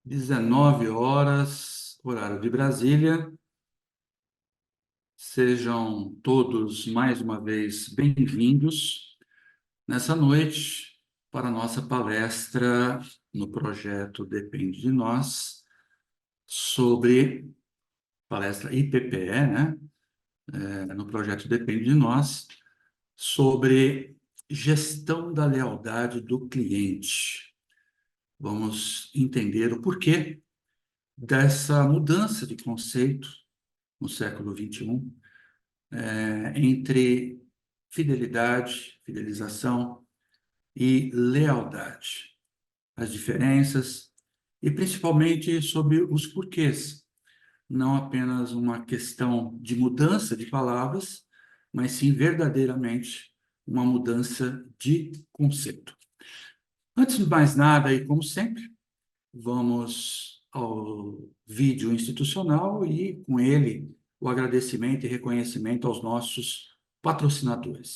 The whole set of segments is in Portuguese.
19 horas, horário de Brasília. Sejam todos mais uma vez bem-vindos nessa noite para a nossa palestra no projeto Depende de Nós, sobre palestra IPPE, né? No projeto Depende de Nós, sobre gestão da lealdade do cliente. Vamos entender o porquê dessa mudança de conceito no século XXI, entre fidelidade, fidelização e lealdade. As diferenças e principalmente sobre os porquês. Não apenas uma questão de mudança de palavras, mas sim verdadeiramente uma mudança de conceito. Antes de mais nada, e como sempre, vamos ao vídeo institucional e, com ele, o agradecimento e reconhecimento aos nossos patrocinadores.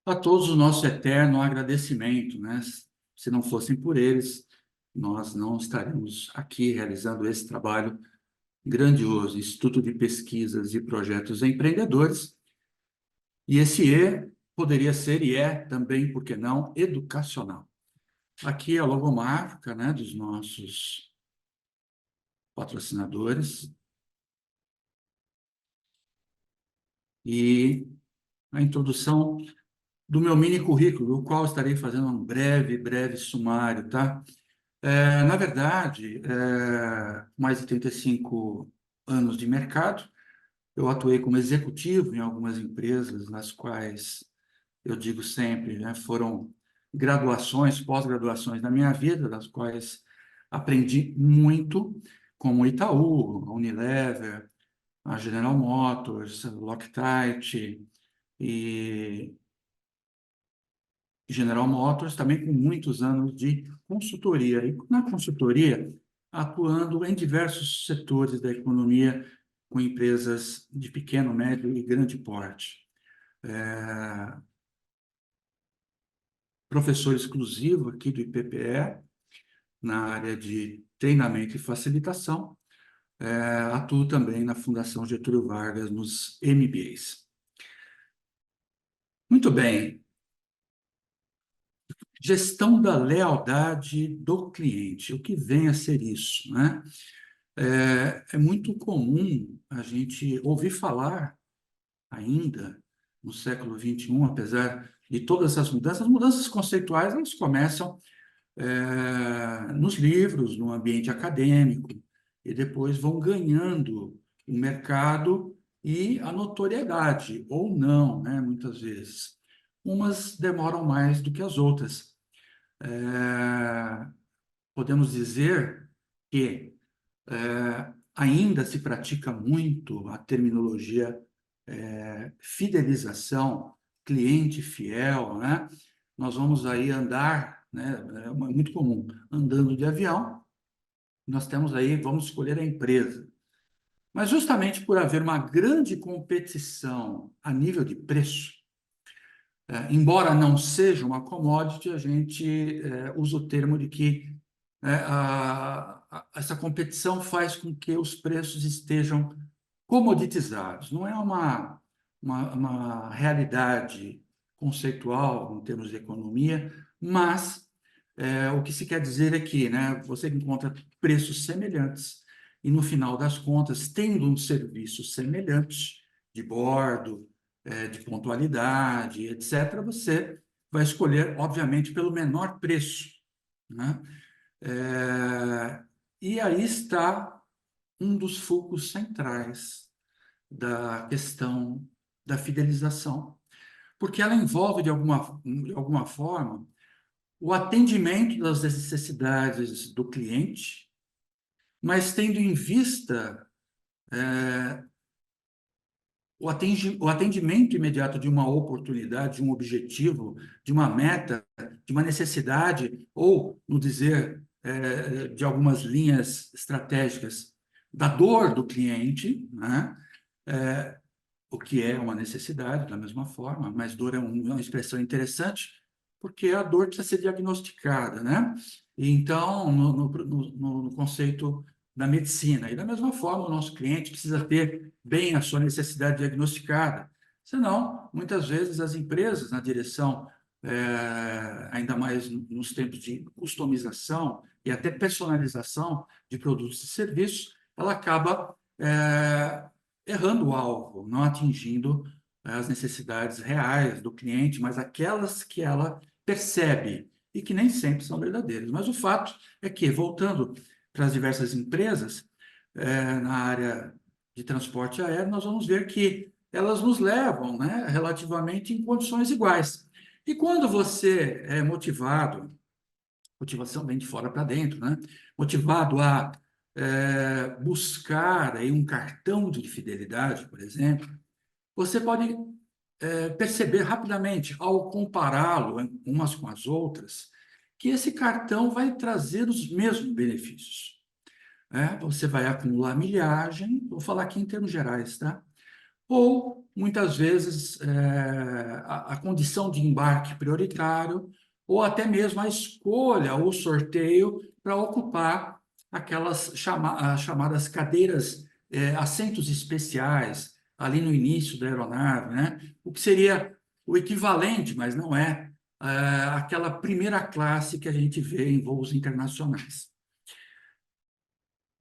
A todos o nosso eterno agradecimento, né? Se não fossem por eles, nós não estaríamos aqui realizando esse trabalho grandioso, Instituto de Pesquisas e Projetos Empreendedores. E esse E poderia ser e é também, por que não, educacional. Aqui é a logomarca, né, dos nossos patrocinadores e a introdução do meu mini currículo, o qual estarei fazendo um breve sumário, tá? Na verdade, mais de 35 anos de mercado, eu atuei como executivo em algumas empresas, nas quais, eu digo sempre, né, foram graduações, pós-graduações na minha vida, das quais aprendi muito, como Itaú, a Unilever, a General Motors, a Loctite e General Motors, também com muitos anos de consultoria. E na consultoria, atuando em diversos setores da economia, com empresas de pequeno, médio e grande porte. Professor exclusivo aqui do IPPE, na área de treinamento e facilitação. Atuo também na Fundação Getúlio Vargas, nos MBAs. Muito bem. Gestão da lealdade do cliente. O que vem a ser isso, né? É muito comum a gente ouvir falar ainda no século XXI, apesar de todas essas mudanças, as mudanças conceituais, elas começam nos livros, no ambiente acadêmico, e depois vão ganhando o mercado e a notoriedade, ou não, né, muitas vezes. Umas demoram mais do que as outras. Podemos dizer que ainda se pratica muito a terminologia fidelização, cliente fiel, né? Nós vamos aí andar, né? É muito comum, andando de avião, nós temos aí, vamos escolher a empresa. Mas justamente por haver uma grande competição a nível de preço, embora não seja uma commodity, a gente usa o termo de que essa competição faz com que os preços estejam comoditizados. Não é uma realidade conceitual em termos de economia, mas o que se quer dizer é que, né, você encontra preços semelhantes e, no final das contas, tendo um serviço semelhante de bordo, de pontualidade, etc., você vai escolher, obviamente, pelo menor preço, né? E aí está um dos focos centrais da questão da fidelização, porque ela envolve, de alguma forma, o atendimento das necessidades do cliente, mas tendo em vista o atendimento imediato de uma oportunidade, de um objetivo, de uma meta, de uma necessidade, ou, no dizer de algumas linhas estratégicas, da dor do cliente, né? O que é uma necessidade, da mesma forma, mas dor é uma expressão interessante, porque a dor precisa ser diagnosticada, né? E então, no conceito da medicina. E da mesma forma, o nosso cliente precisa ter bem a sua necessidade diagnosticada. Senão, muitas vezes, as empresas, na direção, ainda mais nos tempos de customização e até personalização de produtos e serviços, ela acaba errando o alvo, não atingindo as necessidades reais do cliente, mas aquelas que ela percebe e que nem sempre são verdadeiras. Mas o fato é que, voltando para as diversas empresas na área de transporte aéreo, nós vamos ver que elas nos levam, né, relativamente em condições iguais. E quando você é motivado, motivação vem de fora para dentro, né? Motivado a buscar aí um cartão de fidelidade, por exemplo, você pode perceber rapidamente, ao compará-lo umas com as outras, que esse cartão vai trazer os mesmos benefícios. Você vai acumular milhagem, vou falar aqui em termos gerais, tá? Ou, muitas vezes, a condição de embarque prioritário, ou até mesmo a escolha ou sorteio para ocupar aquelas chamadas cadeiras, assentos especiais, ali no início da aeronave, né? O que seria o equivalente, mas não é, aquela primeira classe que a gente vê em voos internacionais.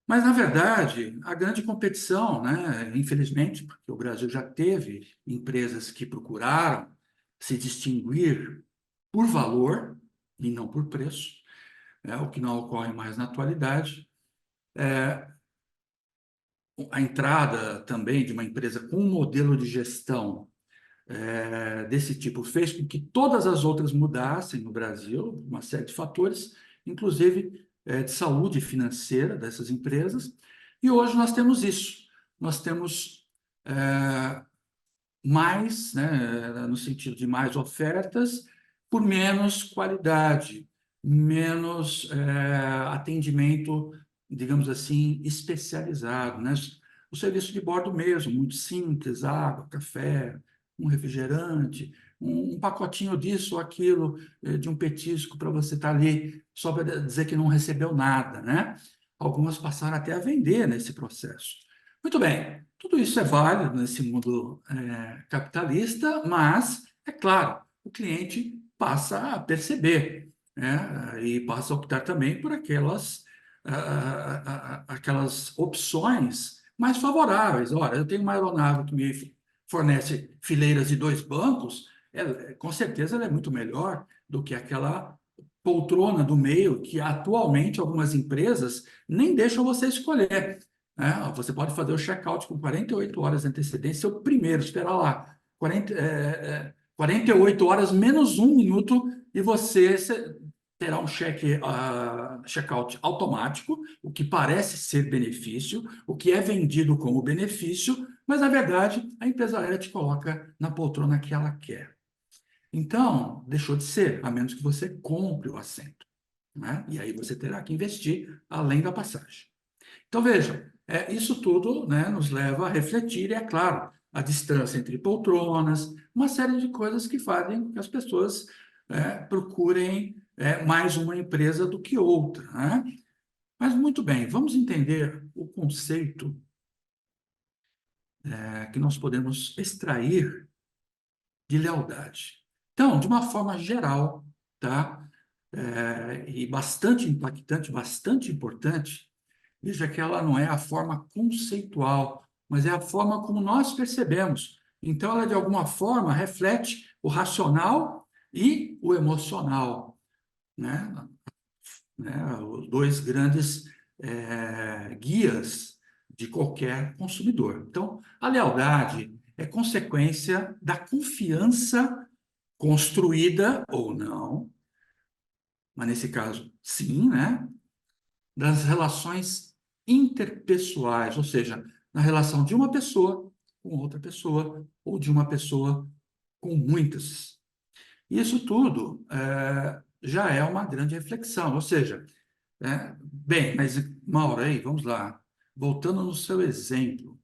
Mas, na verdade, a grande competição, né, infelizmente, porque o Brasil já teve empresas que procuraram se distinguir por valor e não por preço, o que não ocorre mais na atualidade. A entrada também de uma empresa com um modelo de gestão desse tipo fez com que todas as outras mudassem no Brasil, uma série de fatores, inclusive de saúde financeira dessas empresas. E hoje nós temos isso. Nós temos mais, né, no sentido de mais ofertas, por menos qualidade, menos atendimento, digamos assim, especializado, né? O serviço de bordo mesmo, muito simples, água, café, um refrigerante, um pacotinho disso ou aquilo, de um petisco para você estar ali, só para dizer que não recebeu nada, né? Algumas passaram até a vender nesse processo. Muito bem, tudo isso é válido nesse mundo capitalista, mas, é claro, o cliente passa a perceber, né, e passa a optar também por aquelas opções mais favoráveis. Ora, eu tenho uma aeronave que me fornece fileiras de 2 bancos, com certeza ela é muito melhor do que aquela poltrona do meio que atualmente algumas empresas nem deixam você escolher. Você pode fazer o check-out com 48 horas de antecedência, o primeiro, esperar lá, 48 horas menos 1 minuto, e você terá um check-out automático, o que parece ser benefício, o que é vendido como benefício, mas, na verdade, a empresa aérea te coloca na poltrona que ela quer. Então, deixou de ser, a menos que você compre o assento, né? E aí você terá que investir além da passagem. Então, veja, isso tudo, né, nos leva a refletir, e, é claro, a distância entre poltronas, uma série de coisas que fazem com que as pessoas procurem mais uma empresa do que outra, né? Mas, muito bem, vamos entender o conceito que nós podemos extrair de lealdade. Então, de uma forma geral, tá? E bastante impactante, bastante importante, veja que ela não é a forma conceitual, mas é a forma como nós percebemos. Então, ela, de alguma forma, reflete o racional e o emocional, né? Os dois grandes guias de qualquer consumidor. Então, a lealdade é consequência da confiança construída ou não, mas nesse caso, sim, né? Das relações interpessoais, ou seja, na relação de uma pessoa com outra pessoa ou de uma pessoa com muitas. Isso tudo já é uma grande reflexão, ou seja, bem, mas Mauro, aí, vamos lá, voltando no seu exemplo,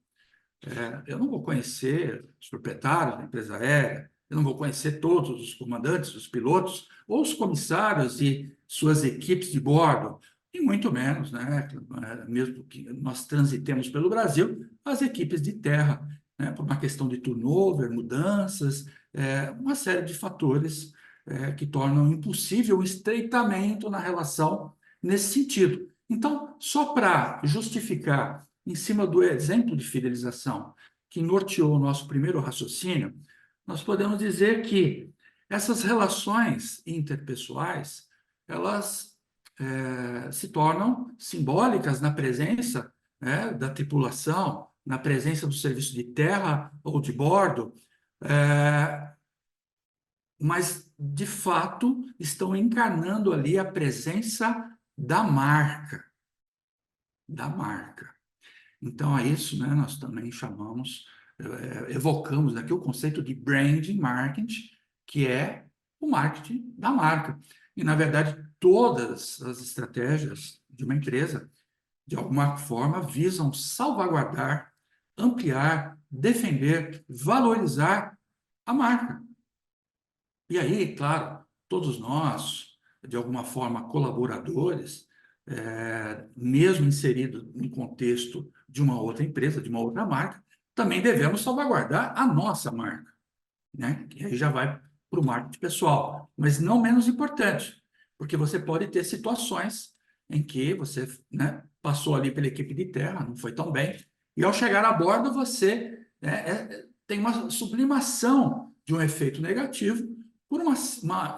eu não vou conhecer os proprietários da empresa aérea, eu não vou conhecer todos os comandantes, os pilotos, ou os comissários e suas equipes de bordo, e muito menos, né, mesmo que nós transitemos pelo Brasil, as equipes de terra, né, por uma questão de turnover, mudanças, uma série de fatores que tornam impossível o estreitamento na relação nesse sentido. Então, só para justificar em cima do exemplo de fidelização que norteou o nosso primeiro raciocínio, nós podemos dizer que essas relações interpessoais, elas se tornam simbólicas na presença, da tripulação, na presença do serviço de terra ou de bordo, mas, de fato, estão encarnando ali a presença da marca, da marca. Então, a isso, né, nós também chamamos, evocamos aqui o conceito de branding marketing, que é o marketing da marca. E, na verdade, todas as estratégias de uma empresa, de alguma forma, visam salvaguardar, ampliar, defender, valorizar a marca. E aí, claro, todos nós, de alguma forma, colaboradores, mesmo inseridos no contexto de uma outra empresa, de uma outra marca, também devemos salvaguardar a nossa marca, né? Que aí já vai para o marketing pessoal, mas não menos importante, porque você pode ter situações em que você, né, passou ali pela equipe de terra, não foi tão bem, e ao chegar a bordo você tem uma sublimação de um efeito negativo por uma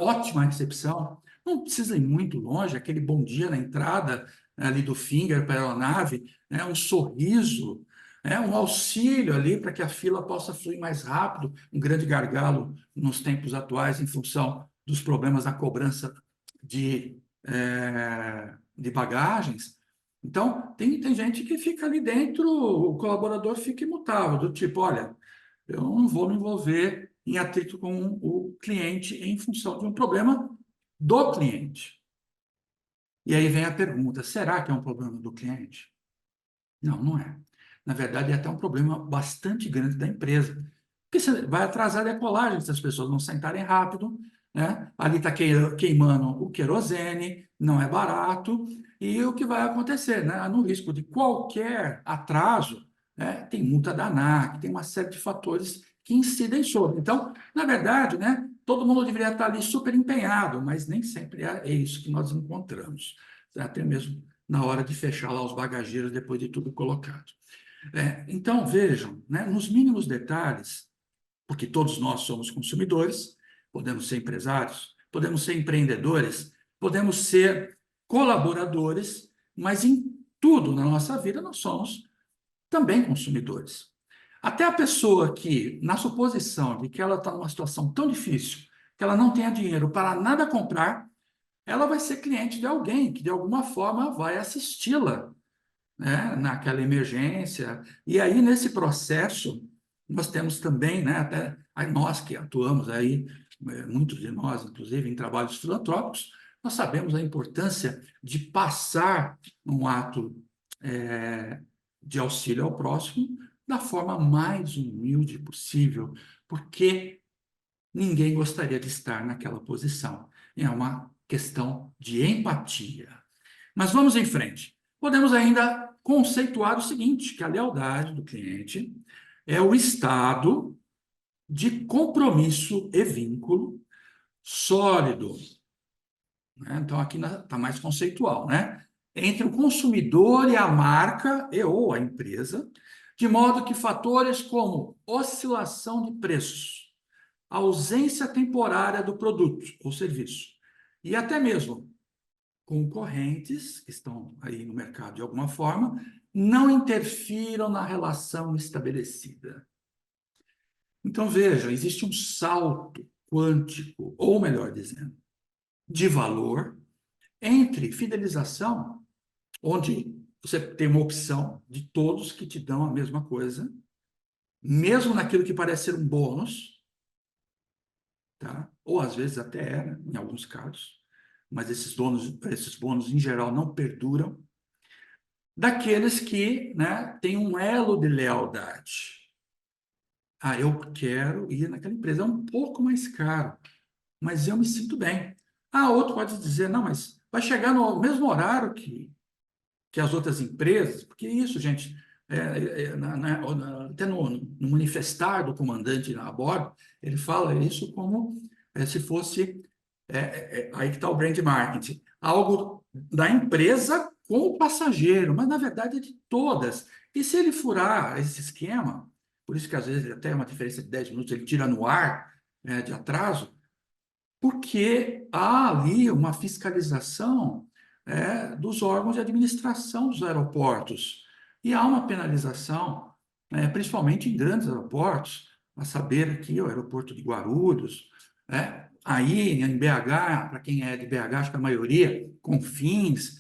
ótima recepção. Não precisa ir muito longe, aquele bom dia na entrada ali do Finger para a aeronave, né, um sorriso, um auxílio ali para que a fila possa fluir mais rápido, um grande gargalo nos tempos atuais em função dos problemas da cobrança de bagagens. Então, tem gente que fica ali dentro, o colaborador fica imutável, do tipo, olha, eu não vou me envolver em atrito com o cliente em função de um problema do cliente. E aí vem a pergunta, será que é um problema do cliente? Não, não é. Na verdade, é até um problema bastante grande da empresa. Porque você vai atrasar a decolagem se as pessoas não sentarem rápido, né? Ali está queimando o querosene, não é barato, e o que vai acontecer, né? No risco de qualquer atraso, né? Tem multa da ANAC, tem uma série de fatores que incidem sobre. Então, na verdade, né? Todo mundo deveria estar ali super empenhado, mas nem sempre é isso que nós encontramos. Até mesmo na hora de fechar lá os bagageiros depois de tudo colocado. Então, vejam, né, nos mínimos detalhes, porque todos nós somos consumidores, podemos ser empresários, podemos ser empreendedores, podemos ser colaboradores, mas em tudo na nossa vida nós somos também consumidores. Até a pessoa que, na suposição de que ela está numa situação tão difícil, que ela não tenha dinheiro para nada comprar, ela vai ser cliente de alguém que, de alguma forma, vai assisti-la, né, naquela emergência. E aí, nesse processo, nós temos também, né, até nós que atuamos aí, muitos de nós, inclusive, em trabalhos filantrópicos, nós sabemos a importância de passar um ato de auxílio ao próximo da forma mais humilde possível, porque ninguém gostaria de estar naquela posição. É uma questão de empatia. Mas vamos em frente. Podemos ainda conceituar o seguinte, que a lealdade do cliente é o estado de compromisso e vínculo sólido, né? Então, aqui está mais conceitual, né? Entre o consumidor e a marca e ou a empresa, de modo que fatores como oscilação de preços, ausência temporária do produto ou serviço, e até mesmo concorrentes que estão aí no mercado de alguma forma, não interfiram na relação estabelecida. Então, veja, existe um salto quântico, ou melhor dizendo, de valor entre fidelização, onde você tem uma opção de todos que te dão a mesma coisa, mesmo naquilo que parece ser um bônus, tá? Ou às vezes até é, né? Em alguns casos, mas esses bônus em geral não perduram, daqueles que, né, têm um elo de lealdade. Ah, eu quero ir naquela empresa, é um pouco mais caro, mas eu me sinto bem. Ah, outro pode dizer, não, mas vai chegar no mesmo horário que as outras empresas, porque isso, gente, até no manifestar do comandante a bordo, ele fala isso como se fosse, aí que está o brand marketing, algo da empresa com o passageiro, mas na verdade é de todas. E se ele furar esse esquema, por isso que às vezes até uma diferença de 10 minutos ele tira no ar, de atraso, porque há ali uma fiscalização dos órgãos de administração dos aeroportos. E há uma penalização, principalmente em grandes aeroportos, a saber aqui o aeroporto de Guarulhos, aí em BH, para quem é de BH, acho que a maioria, Confins,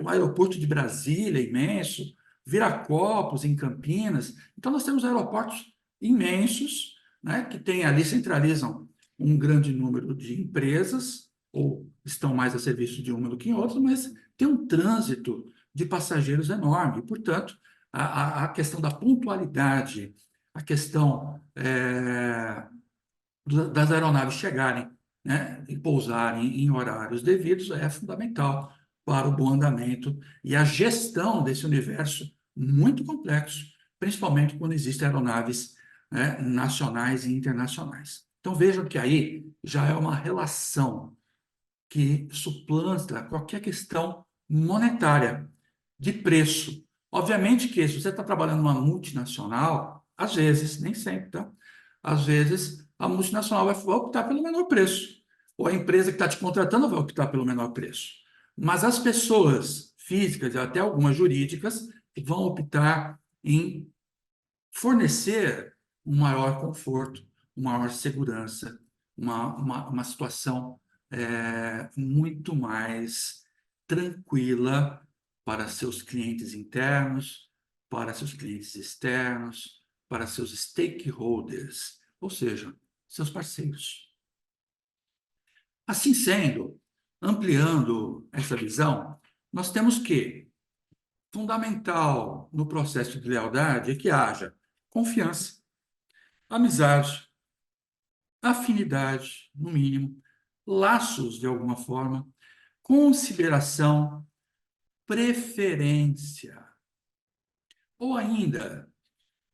o aeroporto de Brasília, imenso, Viracopos, em Campinas. Então, nós temos aeroportos imensos, que tem ali, centralizam um grande número de empresas, ou estão mais a serviço de uma do que em outra, mas tem um trânsito de passageiros enorme. Portanto, a questão da pontualidade, a questão das aeronaves chegarem, né, e pousarem em horários devidos é fundamental para o bom andamento e a gestão desse universo muito complexo, principalmente quando existem aeronaves, nacionais e internacionais. Então vejam que aí já é uma relação que suplanta qualquer questão monetária, de preço. Obviamente que se você está trabalhando numa multinacional, às vezes, nem sempre, tá? Às vezes, a multinacional vai optar pelo menor preço, ou a empresa que está te contratando vai optar pelo menor preço. Mas as pessoas físicas, e até algumas jurídicas, vão optar em fornecer um maior conforto, uma maior segurança, uma situação muito mais tranquila para seus clientes internos, para seus clientes externos, para seus stakeholders, ou seja, seus parceiros. Assim sendo, ampliando essa visão, nós temos que fundamental no processo de lealdade é que haja confiança, amizade, afinidade, no mínimo, laços de alguma forma, consideração, preferência. Ou ainda,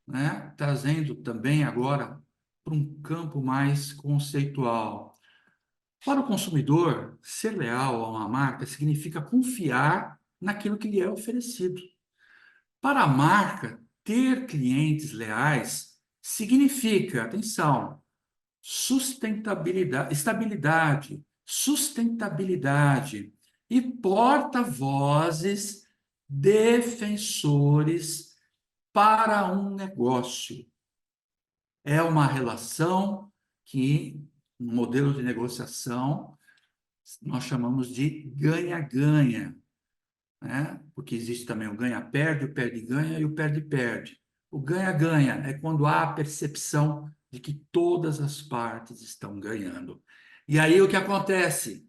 né, trazendo também agora para um campo mais conceitual. Para o consumidor, ser leal a uma marca significa confiar naquilo que lhe é oferecido. Para a marca, ter clientes leais significa, atenção, sustentabilidade, estabilidade, sustentabilidade e porta-vozes defensores para um negócio. É uma relação que, no modelo de negociação, nós chamamos de ganha-ganha, né? Porque existe também o ganha-perde, o perde-ganha e o perde-perde. O ganha-ganha é quando há a percepção de que todas as partes estão ganhando. E aí o que acontece?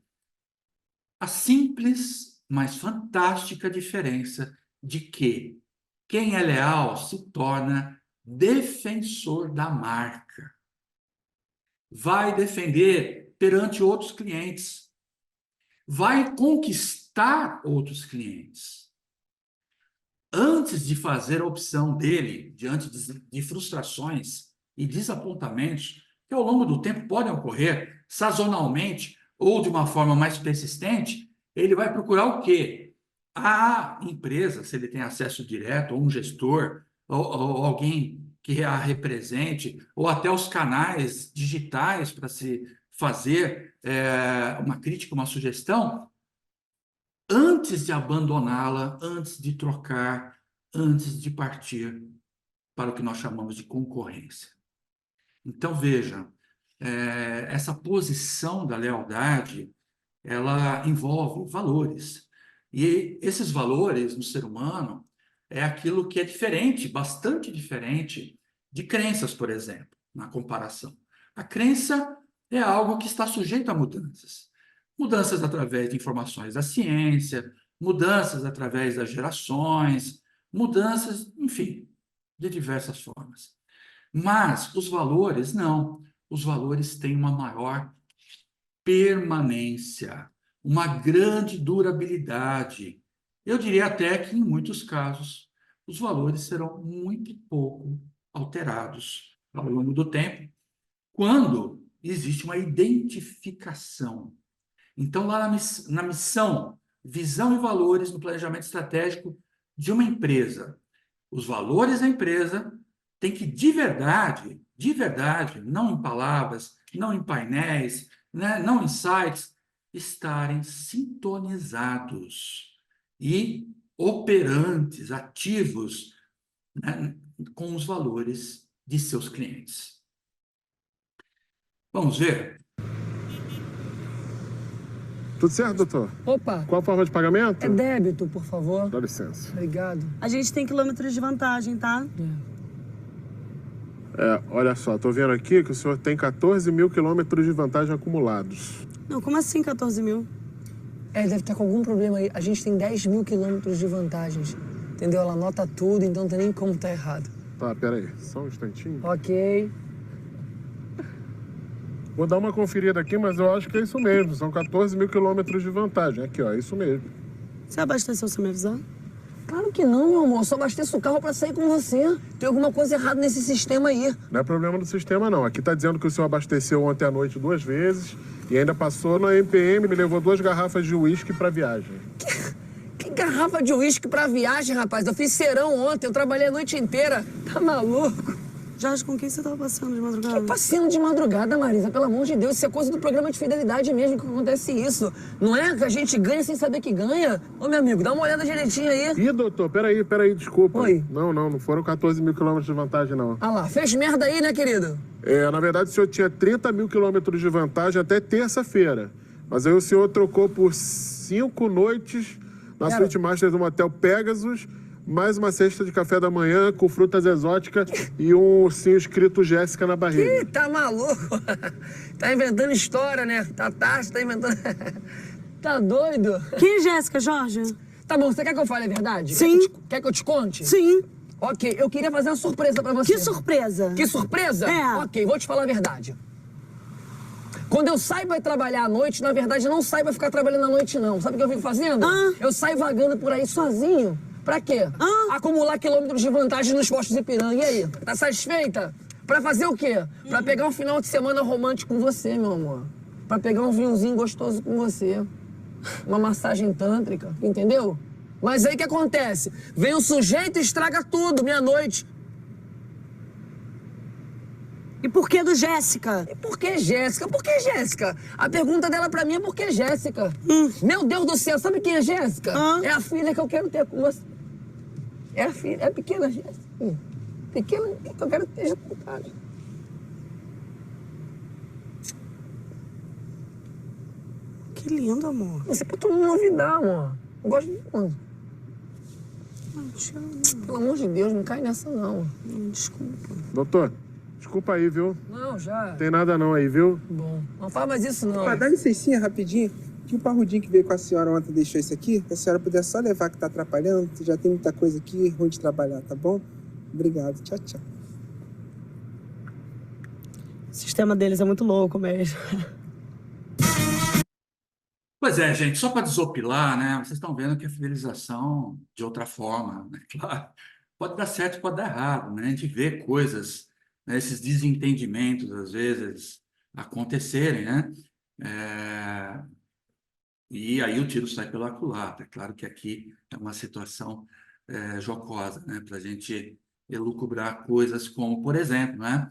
A simples, mas fantástica diferença de que quem é leal se torna defensor da marca. Vai defender perante outros clientes. Vai conquistar outros clientes. antes de fazer a opção dele, diante de frustrações e desapontamentos, que ao longo do tempo podem ocorrer sazonalmente ou de uma forma mais persistente, ele vai procurar o quê? A empresa, se ele tem acesso direto, ou um gestor, ou alguém que a represente, ou até os canais digitais para se fazer uma crítica, uma sugestão, antes de abandoná-la, antes de trocar, antes de partir para o que nós chamamos de concorrência. Então, veja, essa posição da lealdade, ela envolve valores. E esses valores no ser humano é aquilo que é diferente, bastante diferente de crenças, por exemplo, na comparação. A crença é algo que está sujeito a mudanças. Mudanças através de informações da ciência, mudanças através das gerações, mudanças, enfim, de diversas formas. Mas os valores, não. Os valores têm uma maior permanência, uma grande durabilidade. Eu diria até que, em muitos casos, os valores serão muito pouco alterados ao longo do tempo, quando existe uma identificação. Então, lá na missão, visão e valores no planejamento estratégico de uma empresa, os valores da empresa têm que, de verdade, não em palavras, não em painéis, né, não em sites, estarem sintonizados e operantes, ativos, né, com os valores de seus clientes. Vamos ver? Tudo certo, doutor? Opa, Qual a forma de pagamento? é débito, por favor. Dá licença. Obrigado. A gente tem quilômetros de vantagem, tá? Olha só, tô vendo aqui que o senhor tem 14 mil quilômetros de vantagem acumulados. Não, como assim 14 mil? Deve estar com algum problema aí. A gente tem 10 mil quilômetros de vantagens. Entendeu? Ela anota tudo, então não tem nem como tá errado. Tá, peraí, só um instantinho. Ok. Vou dar uma conferida aqui, mas eu acho que é isso mesmo. São 14 mil quilômetros de vantagem. Aqui, ó, é isso mesmo. Você abasteceu sem me avisar? Claro que não, meu amor. Eu só abasteço o carro pra sair com você. Tem alguma coisa errada nesse sistema aí. Não é problema do sistema, não. Aqui tá dizendo que o senhor abasteceu ontem à noite 2 vezes e ainda passou na MPM e me levou 2 garrafas de uísque pra viagem. Que garrafa de uísque pra viagem, rapaz? Eu fiz serão ontem, eu trabalhei a noite inteira. Tá maluco? Jorge, com quem você tava passeando de madrugada? Que passeando de madrugada, Marisa? Pelo amor de Deus, isso é coisa do programa de fidelidade mesmo que acontece isso. Não é que a gente ganha sem saber que ganha? Ô, meu amigo, dá uma olhada direitinho aí. Ih, doutor, peraí, desculpa. Oi. Não foram 14 mil quilômetros de vantagem, não. Ah lá, fez merda aí, né, querido? Na verdade, o senhor tinha 30 mil quilômetros de vantagem até terça-feira. Mas aí o senhor trocou por 5 noites na Suite Master do Motel Pegasus, mais uma cesta de café da manhã com frutas exóticas e um ursinho escrito Jéssica na barriga. Ih, tá maluco? Tá inventando história, né? Tá inventando... Tá doido? Quem é Jéssica, Jorge? Tá bom, você quer que eu fale a verdade? Sim. Quer que eu te conte? Sim. Ok, eu queria fazer uma surpresa pra você. Que surpresa? Que surpresa? É. Ok, vou te falar a verdade. Quando eu saio pra trabalhar à noite, na verdade, eu não saio pra ficar trabalhando à noite, não. Sabe o que eu fico fazendo? Eu saio vagando por aí sozinho. Pra quê? Acumular quilômetros de vantagem nos postos de Ipiranga. E aí? Tá satisfeita? Pra fazer o quê? Pra pegar um final de semana romântico com você, meu amor. Pra pegar um vinhozinho gostoso com você. Uma massagem tântrica, entendeu? Mas aí o que acontece? Vem um sujeito e estraga tudo, meia-noite. E por que do Jéssica? E por que Jéssica? Por que Jéssica? A pergunta dela pra mim é por que Jéssica? Meu Deus do céu, sabe quem é Jéssica? É a filha que eu quero ter com você. É a filha, é a pequena Jéssica. Pequena que eu quero ter com cara. Que lindo, amor. Você pode todo mundo engravidar, amor. Eu gosto de mundo. Pelo amor de Deus, não cai nessa, não. Desculpa. Doutor, desculpa aí, viu? Não, já. Tem nada não aí, viu? Bom, não faz mais isso, não. Dá licencinha rapidinho. Que o parrudinho que veio com a senhora ontem deixou isso aqui. Se a senhora puder só levar que tá atrapalhando, já tem muita coisa aqui, ruim de trabalhar, tá bom? Obrigado, tchau, tchau. O sistema deles é muito louco mesmo. Pois é, gente, só para desopilar, né? Vocês estão vendo que a fidelização, de outra forma, né? Claro, pode dar certo, pode dar errado, né? A gente vê coisas, né, esses desentendimentos, às vezes, acontecerem, né? É, e aí o tiro sai pela culatra. É claro que aqui é uma situação jocosa, né? Para a gente elucubrar coisas como, por exemplo, né?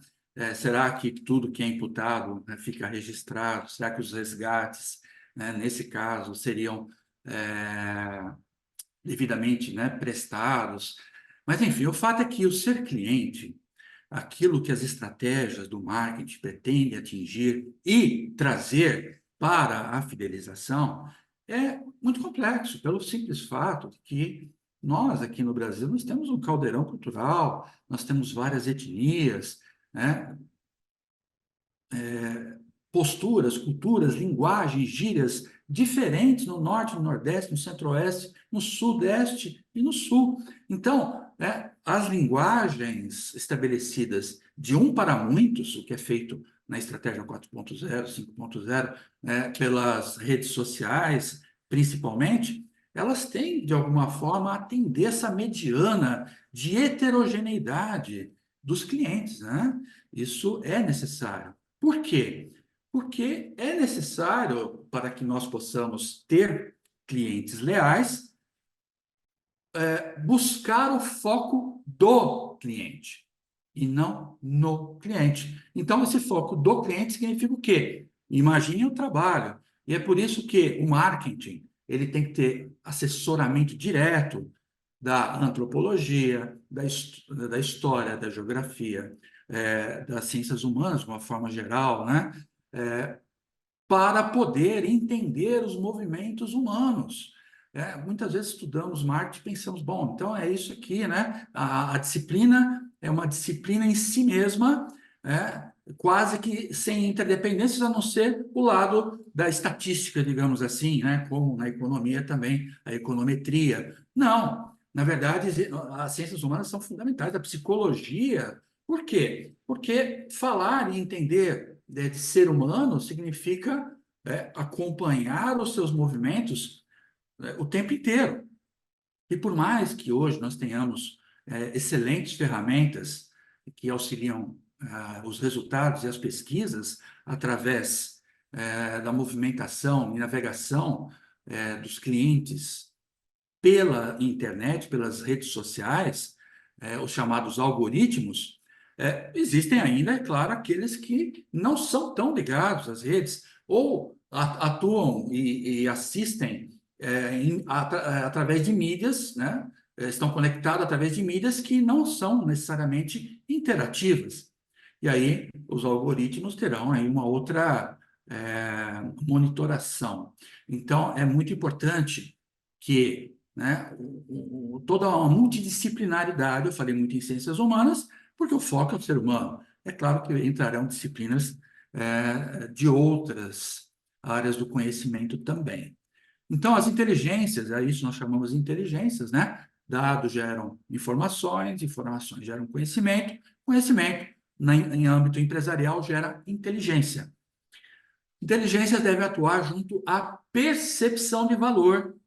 Será que tudo que é imputado, né, fica registrado? Será que os resgates, né, nesse caso, seriam devidamente, né, prestados? Mas, enfim, o fato é que o ser cliente, aquilo que as estratégias do marketing pretendem atingir e trazer para a fidelização é muito complexo, pelo simples fato de que nós, aqui no Brasil, nós temos um caldeirão cultural, nós temos várias etnias, né? Posturas, culturas, linguagens, gírias diferentes no norte, no nordeste, no centro-oeste, no sudeste e no sul. Então, as linguagens estabelecidas de um para muitos, o que é feito na estratégia 4.0, 5.0, pelas redes sociais, principalmente, elas têm, de alguma forma, atender essa mediana de heterogeneidade dos clientes, né? Isso é necessário. Por quê? Porque é necessário, para que nós possamos ter clientes leais, buscar o foco do cliente e não no cliente. Então, esse foco do cliente significa o quê? Imagine o trabalho. E é por isso que o marketing ele tem que ter assessoramento direto da antropologia, da história, da geografia, das ciências humanas, de uma forma geral, né? Para poder entender os movimentos humanos. Muitas vezes estudamos marketing e pensamos, bom, então é isso aqui, né? A disciplina é uma disciplina em si mesma, quase que sem interdependências, a não ser o lado da estatística, digamos assim, né? Como na economia também, a econometria. Não, na verdade, as ciências humanas são fundamentais, a psicologia. Por quê? Porque falar e entender de ser humano significa acompanhar os seus movimentos o tempo inteiro. E por mais que hoje nós tenhamos excelentes ferramentas que auxiliam os resultados e as pesquisas através da movimentação e navegação dos clientes pela internet, pelas redes sociais, os chamados algoritmos, existem ainda, é claro, aqueles que não são tão ligados às redes ou atuam e assistem através de mídias, né? Estão conectados através de mídias que não são necessariamente interativas. E aí os algoritmos terão aí uma outra monitoração. Então, é muito importante que, né, toda uma multidisciplinaridade, eu falei muito em ciências humanas, porque o foco é o ser humano. É claro que entrarão disciplinas de outras áreas do conhecimento também. Então, as inteligências, é isso nós chamamos de inteligências, né? Dados geram informações, informações geram conhecimento, conhecimento, em âmbito empresarial, gera inteligência. Inteligência deve atuar junto à percepção de valor,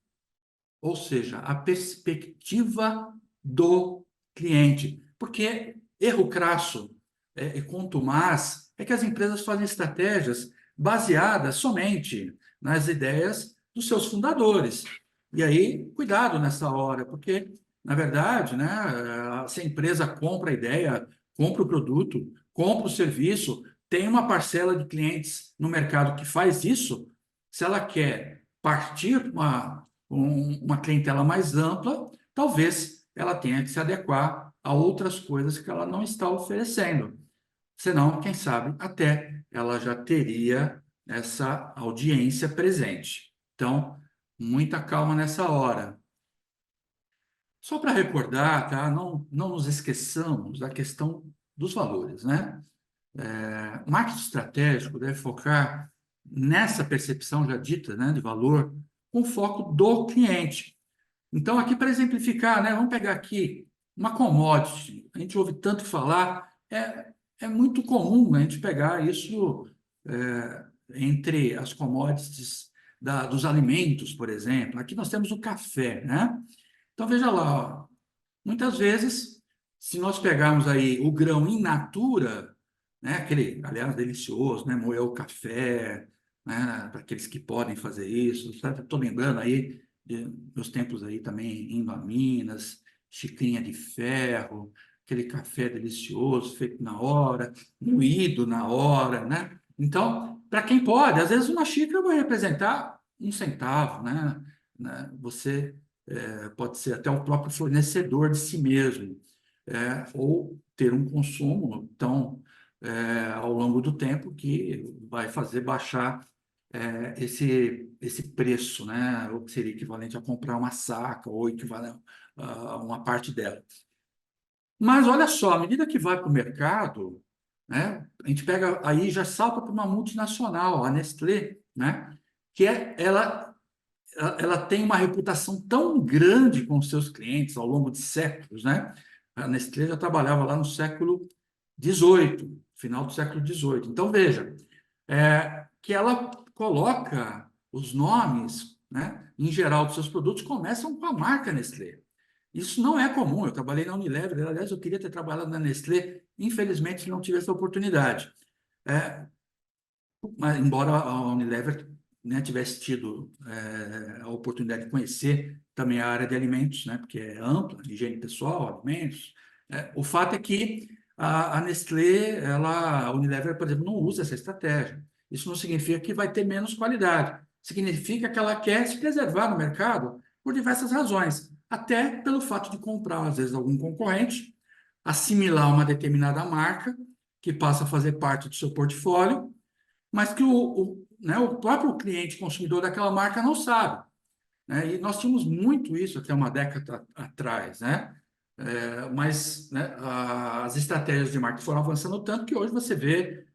ou seja, a perspectiva do cliente. Porque erro crasso e contumaz é que as empresas fazem estratégias baseadas somente nas ideias dos seus fundadores. E aí, cuidado nessa hora, porque, na verdade, né, se a empresa compra a ideia, compra o produto, compra o serviço, tem uma parcela de clientes no mercado que faz isso, se ela quer partir uma clientela mais ampla, talvez ela tenha que se adequar a outras coisas que ela não está oferecendo. Senão, quem sabe, até ela já teria essa audiência presente. Então, muita calma nessa hora. Só para recordar, tá? Não nos esqueçamos da questão dos valores, né? O marketing estratégico deve focar nessa percepção já dita, né, de valor, com foco do cliente. Então, aqui para exemplificar, né, vamos pegar aqui uma commodity. A gente ouve tanto falar, é muito comum a gente pegar isso entre as commodities dos alimentos, por exemplo. Aqui nós temos o café, né? Então, veja lá, ó, muitas vezes, se nós pegarmos aí o grão in natura, né, aquele, aliás, delicioso, né, moer o café, né, para aqueles que podem fazer isso, estou lembrando aí dos tempos aí também indo a Minas, xicrinha de ferro, aquele café delicioso, feito na hora, moído na hora, né? Então, para quem pode, às vezes uma xícara vai representar 1 centavo, né? Você pode ser até o próprio fornecedor de si mesmo, ou ter um consumo tão ao longo do tempo que vai fazer baixar esse preço, né? O que seria equivalente a comprar uma saca ou equivalente a uma parte dela. Mas olha só, à medida que vai para o mercado, né, a gente pega aí já salta para uma multinacional, a Nestlé, né, que ela tem uma reputação tão grande com os seus clientes ao longo de séculos, né? A Nestlé já trabalhava lá no século XVIII, final do século XVIII. Então, veja, que ela coloca os nomes, né, em geral, dos seus produtos, começam com a marca Nestlé. Isso não é comum. Eu trabalhei na Unilever, aliás, eu queria ter trabalhado na Nestlé, infelizmente não tive essa oportunidade. Mas, embora a Unilever, né, tivesse tido a oportunidade de conhecer também a área de alimentos, né, porque é ampla, higiene pessoal, alimentos. O fato é que a Nestlé, a Unilever, por exemplo, não usa essa estratégia. Isso não significa que vai ter menos qualidade. Significa que ela quer se preservar no mercado por diversas razões, até pelo fato de comprar, às vezes, algum concorrente, assimilar uma determinada marca, que passa a fazer parte do seu portfólio, mas que né, o próprio cliente consumidor daquela marca não sabe, né? E nós tínhamos muito isso até uma década atrás, né? Mas, né, as estratégias de marketing foram avançando tanto que hoje você vê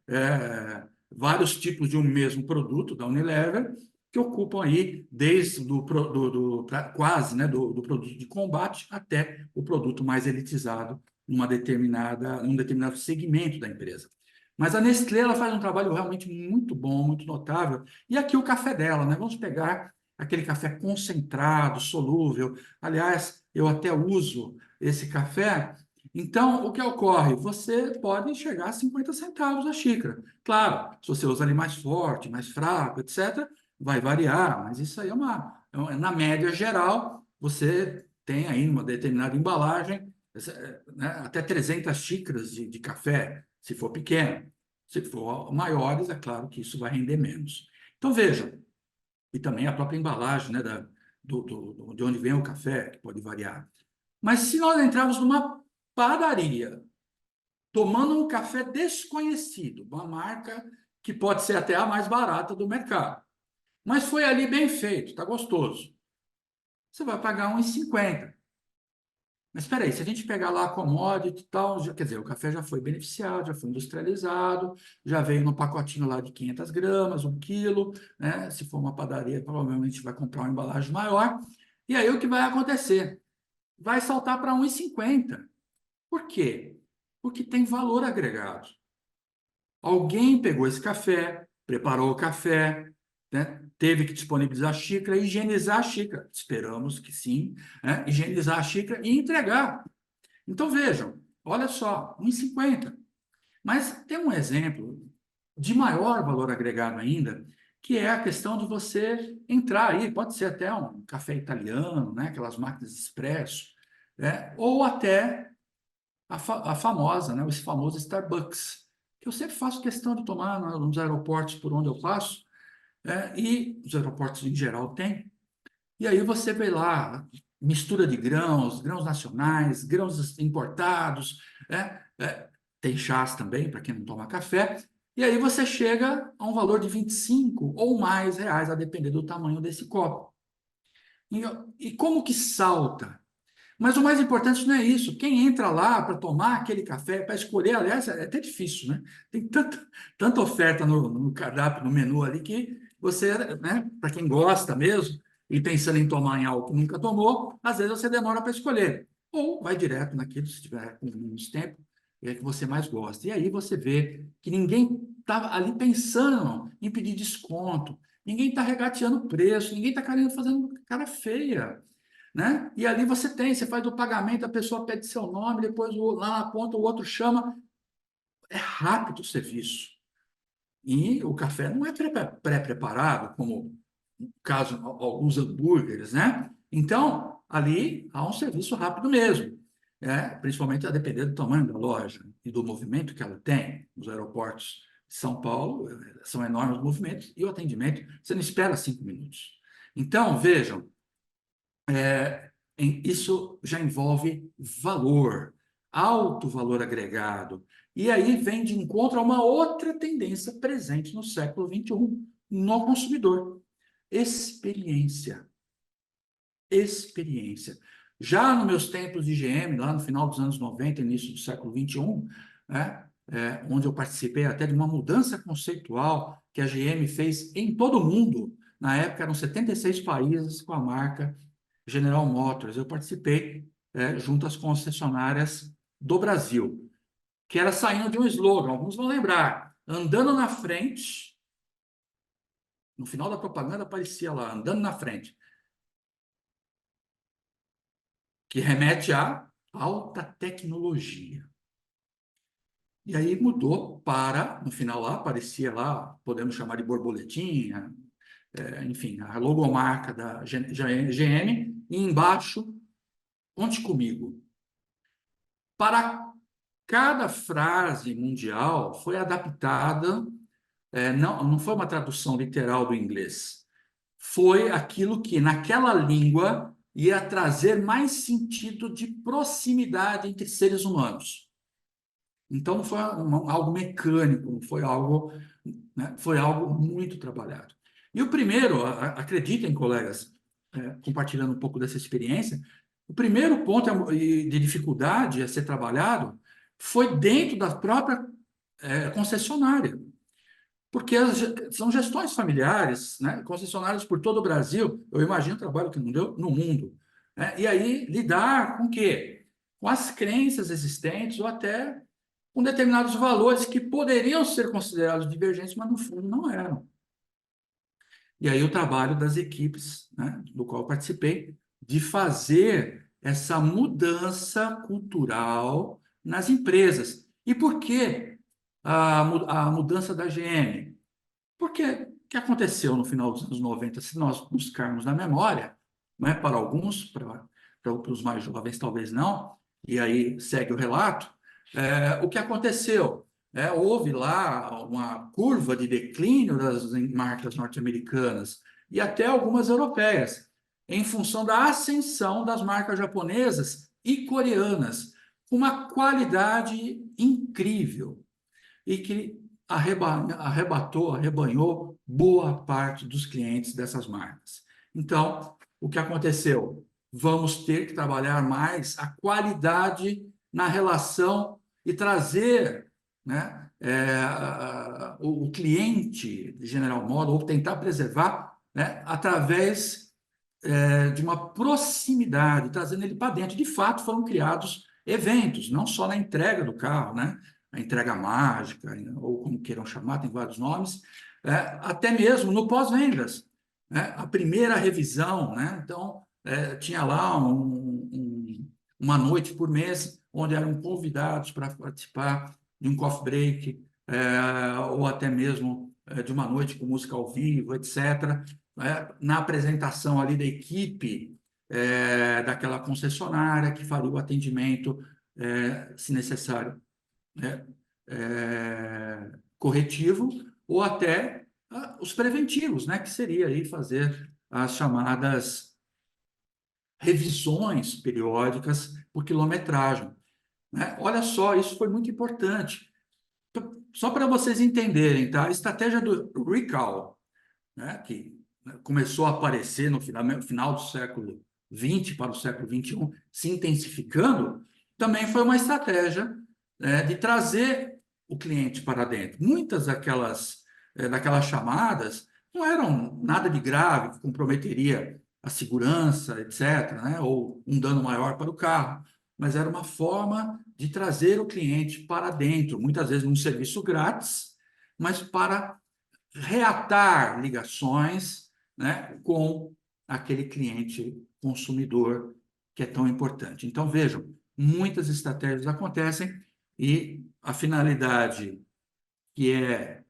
vários tipos de um mesmo produto da Unilever que ocupam aí desde quase, né, do produto de combate até o produto mais elitizado num determinado segmento da empresa. Mas a Nestlé ela faz um trabalho realmente muito bom, muito notável. E aqui o café dela, né? Vamos pegar aquele café concentrado, solúvel. Aliás, eu até uso esse café. Então, o que ocorre? Você pode chegar a 50 centavos a xícara. Claro, se você usa ali mais forte, mais fraco, etc., vai variar, mas isso aí na média geral, você tem aí uma determinada embalagem, né, até 300 xícaras de café, se for pequeno. Se for maiores, é claro que isso vai render menos. Então, veja, e também a própria embalagem, né, de onde vem o café, que pode variar. Mas se nós entrarmos numa padaria, tomando um café desconhecido, uma marca que pode ser até a mais barata do mercado, mas foi ali bem feito, está gostoso, você vai pagar R$ 1,50. Mas espera aí, se a gente pegar lá a commodity e tal, quer dizer, o café já foi beneficiado, já foi industrializado, já veio no pacotinho lá de 500 gramas, 1 quilo, né? Se for uma padaria, provavelmente vai comprar uma embalagem maior. E aí o que vai acontecer? Vai saltar para 1,50. Por quê? Porque tem valor agregado. Alguém pegou esse café, preparou o café, né? Teve que disponibilizar a xícara, higienizar a xícara. Esperamos que sim, né? Higienizar a xícara e entregar. Então, vejam, olha só, 1,50. Mas tem um exemplo de maior valor agregado ainda, que é a questão de você entrar aí, pode ser até um café italiano, né? Aquelas máquinas de expresso, né? Ou até a famosa, né? Esse famoso Starbucks, que eu sempre faço questão de tomar nos aeroportos por onde eu passo, e os aeroportos em geral têm. E aí você vê lá mistura de grãos, grãos nacionais, grãos importados, tem chás também, para quem não toma café. E aí você chega a um valor de 25 ou mais reais, a depender do tamanho desse copo. E como que salta? Mas o mais importante não é isso. Quem entra lá para tomar aquele café, para escolher, aliás, é até difícil, né? Tem tanta oferta no cardápio, no menu ali, que você, né, para quem gosta mesmo, e pensando em tomar em algo que nunca tomou, às vezes você demora para escolher. Ou vai direto naquilo, se tiver com menos tempo, que você mais gosta. E aí você vê que ninguém estava ali pensando em pedir desconto, ninguém está regateando preço, ninguém está querendo fazendo cara feia, né? E ali você faz o pagamento, a pessoa pede seu nome, depois lá na ponta o outro chama. É rápido o serviço. E o café não é pré-preparado, como no caso alguns hambúrgueres, né? Então, ali há um serviço rápido mesmo, principalmente a depender do tamanho da loja e do movimento que ela tem. Os aeroportos de São Paulo são enormes movimentos e o atendimento, você não espera 5 minutos. Então, vejam, isso já envolve valor, alto valor agregado. E aí vem de encontro a uma outra tendência presente no século XXI, no consumidor. Experiência. Experiência. Já nos meus tempos de GM, lá no final dos anos 90, início do século XXI, onde eu participei até de uma mudança conceitual que a GM fez em todo o mundo. Na época eram 76 países com a marca General Motors. Eu participei junto às concessionárias do Brasil, que era saindo de um slogan, alguns vão lembrar, andando na frente, no final da propaganda aparecia lá, andando na frente, que remete a alta tecnologia. E aí mudou para, no final lá, aparecia lá, podemos chamar de borboletinha, enfim, a logomarca da GM, e embaixo, conte comigo. Para cada frase mundial foi adaptada, não foi uma tradução literal do inglês, foi aquilo que naquela língua ia trazer mais sentido de proximidade entre seres humanos. Então não foi algo mecânico, não foi algo, né, foi algo muito trabalhado. E o primeiro, acreditem, colegas, compartilhando um pouco dessa experiência, o primeiro ponto de dificuldade a ser trabalhado foi dentro da própria concessionária, porque são gestões familiares, né, concessionárias por todo o Brasil, eu imagino o trabalho que não deu no mundo, né, e aí lidar com o quê? Com as crenças existentes ou até com determinados valores que poderiam ser considerados divergentes, mas no fundo não eram. E aí o trabalho das equipes, né, do qual eu participei, de fazer essa mudança cultural nas empresas. E por que a mudança da GM? Porque o que aconteceu no final dos anos 90, se nós buscarmos na memória, né, para alguns, para os mais jovens talvez não, e aí segue o relato, o que aconteceu? Houve lá uma curva de declínio das marcas norte-americanas e até algumas europeias, em função da ascensão das marcas japonesas e coreanas, com uma qualidade incrível e que arrebanhou boa parte dos clientes dessas marcas. Então, o que aconteceu? Vamos ter que trabalhar mais a qualidade na relação e trazer, né, o cliente de General Motors, ou tentar preservar, né, através de uma proximidade, trazendo ele para dentro. De fato, foram criados eventos, não só na entrega do carro, né, a entrega mágica, ou como queiram chamar, tem vários nomes, até mesmo no pós-vendas, né, a primeira revisão, né, então, tinha lá uma noite por mês, onde eram convidados para participar de um coffee break, ou até mesmo de uma noite com música ao vivo, etc., na apresentação ali da equipe daquela concessionária que faria o atendimento, se necessário, corretivo, ou até os preventivos, né, que seria aí fazer as chamadas revisões periódicas por quilometragem, né? Olha só, isso foi muito importante. Só para vocês entenderem, tá? A estratégia do recall, né, que começou a aparecer no final do século XX para o século XXI, se intensificando, também foi uma estratégia de trazer o cliente para dentro. Muitas daquelas chamadas não eram nada de grave, que comprometeria a segurança, etc., né, ou um dano maior para o carro, mas era uma forma de trazer o cliente para dentro, muitas vezes num serviço grátis, mas para reatar ligações, né, com aquele cliente consumidor que é tão importante. Então, vejam, muitas estratégias acontecem e a finalidade que é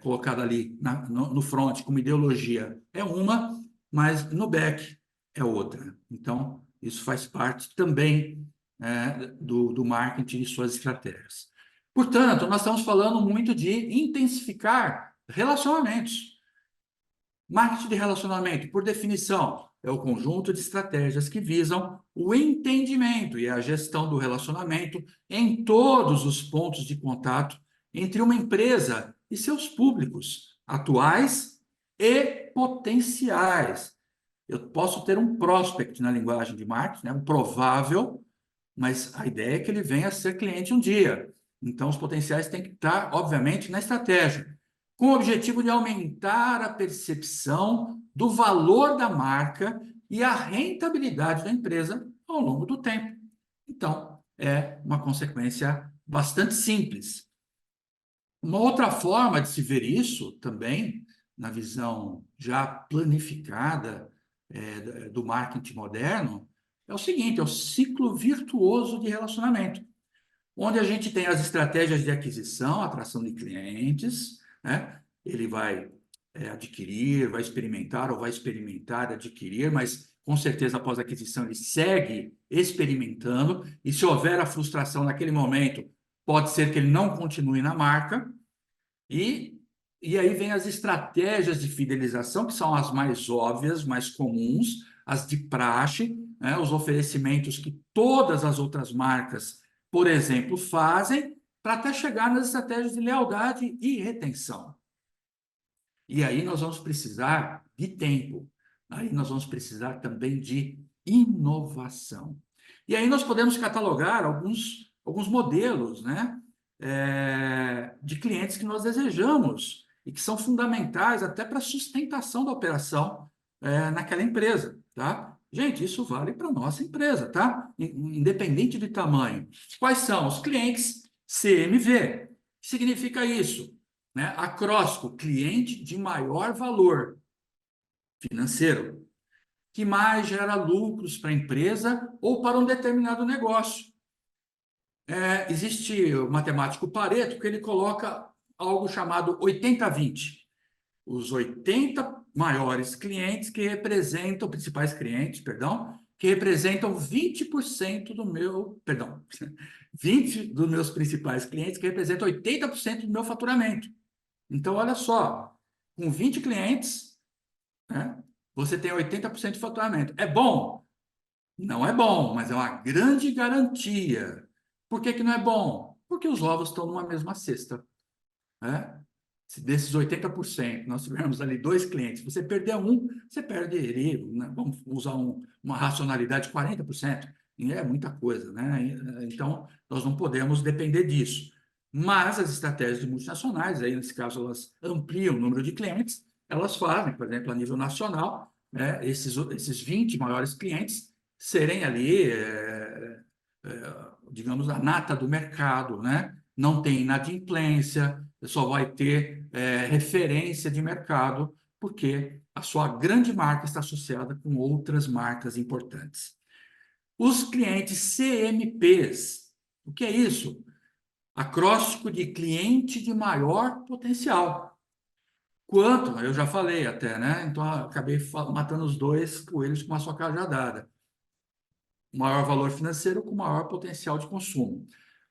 colocada ali no front como ideologia é uma, mas no back é outra. Então, isso faz parte também do marketing e suas estratégias. Portanto, nós estamos falando muito de intensificar relacionamentos. Marketing de relacionamento, por definição, é o conjunto de estratégias que visam o entendimento e a gestão do relacionamento em todos os pontos de contato entre uma empresa e seus públicos, atuais e potenciais. Eu posso ter um prospect na linguagem de marketing, né? Um provável, mas a ideia é que ele venha a ser cliente um dia. Então, os potenciais têm que estar, obviamente, na estratégia, com o objetivo de aumentar a percepção do valor da marca e a rentabilidade da empresa ao longo do tempo. Então, é uma consequência bastante simples. Uma outra forma de se ver isso também, na visão já planificada do marketing moderno, é o seguinte, é o ciclo virtuoso de relacionamento, onde a gente tem as estratégias de aquisição, atração de clientes, né? Ele vai adquirir, vai experimentar ou vai experimentar, adquirir, mas com certeza após a aquisição ele segue experimentando, e se houver a frustração naquele momento, pode ser que ele não continue na marca, e aí vem as estratégias de fidelização, que são as mais óbvias, mais comuns, as de praxe, né? Os oferecimentos que todas as outras marcas, por exemplo, fazem, para até chegar nas estratégias de lealdade e retenção. E aí nós vamos precisar de tempo, aí nós vamos precisar também de inovação. E aí nós podemos catalogar alguns modelos, né, de clientes que nós desejamos e que são fundamentais até para a sustentação da operação naquela empresa, tá? Gente, isso vale para a nossa empresa, tá? Independente de tamanho. Quais são os clientes CMV? O que significa isso? Né? Acróstico, cliente de maior valor financeiro, que mais gera lucros para a empresa ou para um determinado negócio. Existe o matemático Pareto, que ele coloca algo chamado 80-20. Os 80 maiores clientes que representam, principais clientes, perdão, que representam 20% do meu, perdão, 20 dos meus principais clientes que representam 80% do meu faturamento. Então, olha só, com 20 clientes, né, você tem 80% de faturamento. É bom? Não é bom, mas é uma grande garantia. Por que que não é bom? Porque os ovos estão numa mesma cesta, né? Se desses 80%, nós tivermos ali 2 clientes, você perder um, você perde ele, né? Vamos usar uma racionalidade de 40%, e é muita coisa, né? Então, nós não podemos depender disso. Mas as estratégias de multinacionais, aí nesse caso elas ampliam o número de clientes, elas fazem, por exemplo, a nível nacional, né, esses 20 maiores clientes serem ali, digamos, a nata do mercado, né? Não tem inadimplência, só vai ter referência de mercado, porque a sua grande marca está associada com outras marcas importantes. Os clientes CMPs, o que é isso? Acróstico de cliente de maior potencial. Quanto? Eu já falei até, né? Então, acabei matando os 2 coelhos com uma só cajadada. Maior valor financeiro com maior potencial de consumo.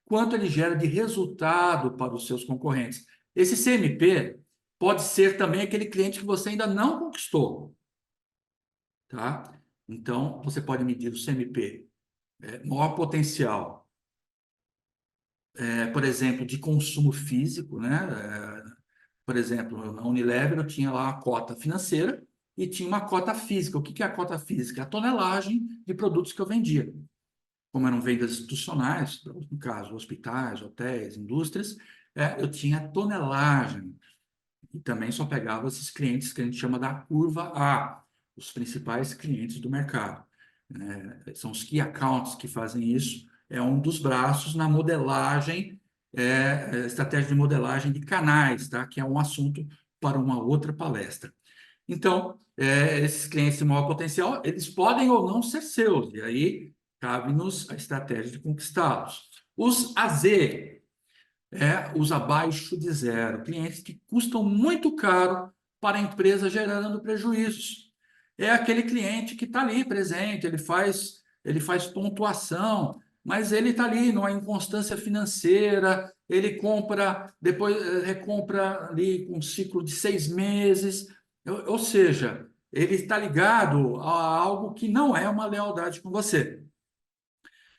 Quanto ele gera de resultado para os seus concorrentes. Esse CMP pode ser também aquele cliente que você ainda não conquistou, tá? Então, você pode medir o CMP, maior potencial, por exemplo, de consumo físico, né? Por exemplo, na Unilever eu tinha lá a cota financeira e tinha uma cota física. O que é a cota física? A tonelagem de produtos que eu vendia. Como eram vendas institucionais, no caso, hospitais, hotéis, indústrias, eu tinha tonelagem. E também só pegava esses clientes que a gente chama da curva A, os principais clientes do mercado. São os key accounts que fazem isso. É um dos braços na modelagem, estratégia de modelagem de canais, tá? Que é um assunto para uma outra palestra. Então, esses clientes de maior potencial, eles podem ou não ser seus, e aí cabe-nos a estratégia de conquistá-los. Os AZ, os abaixo de zero, clientes que custam muito caro para a empresa, gerando prejuízos. É aquele cliente que está ali presente, ele faz pontuação, mas ele está ali numa inconstância financeira, ele compra, depois recompra ali com um ciclo de 6 meses, ou seja, ele está ligado a algo que não é uma lealdade com você.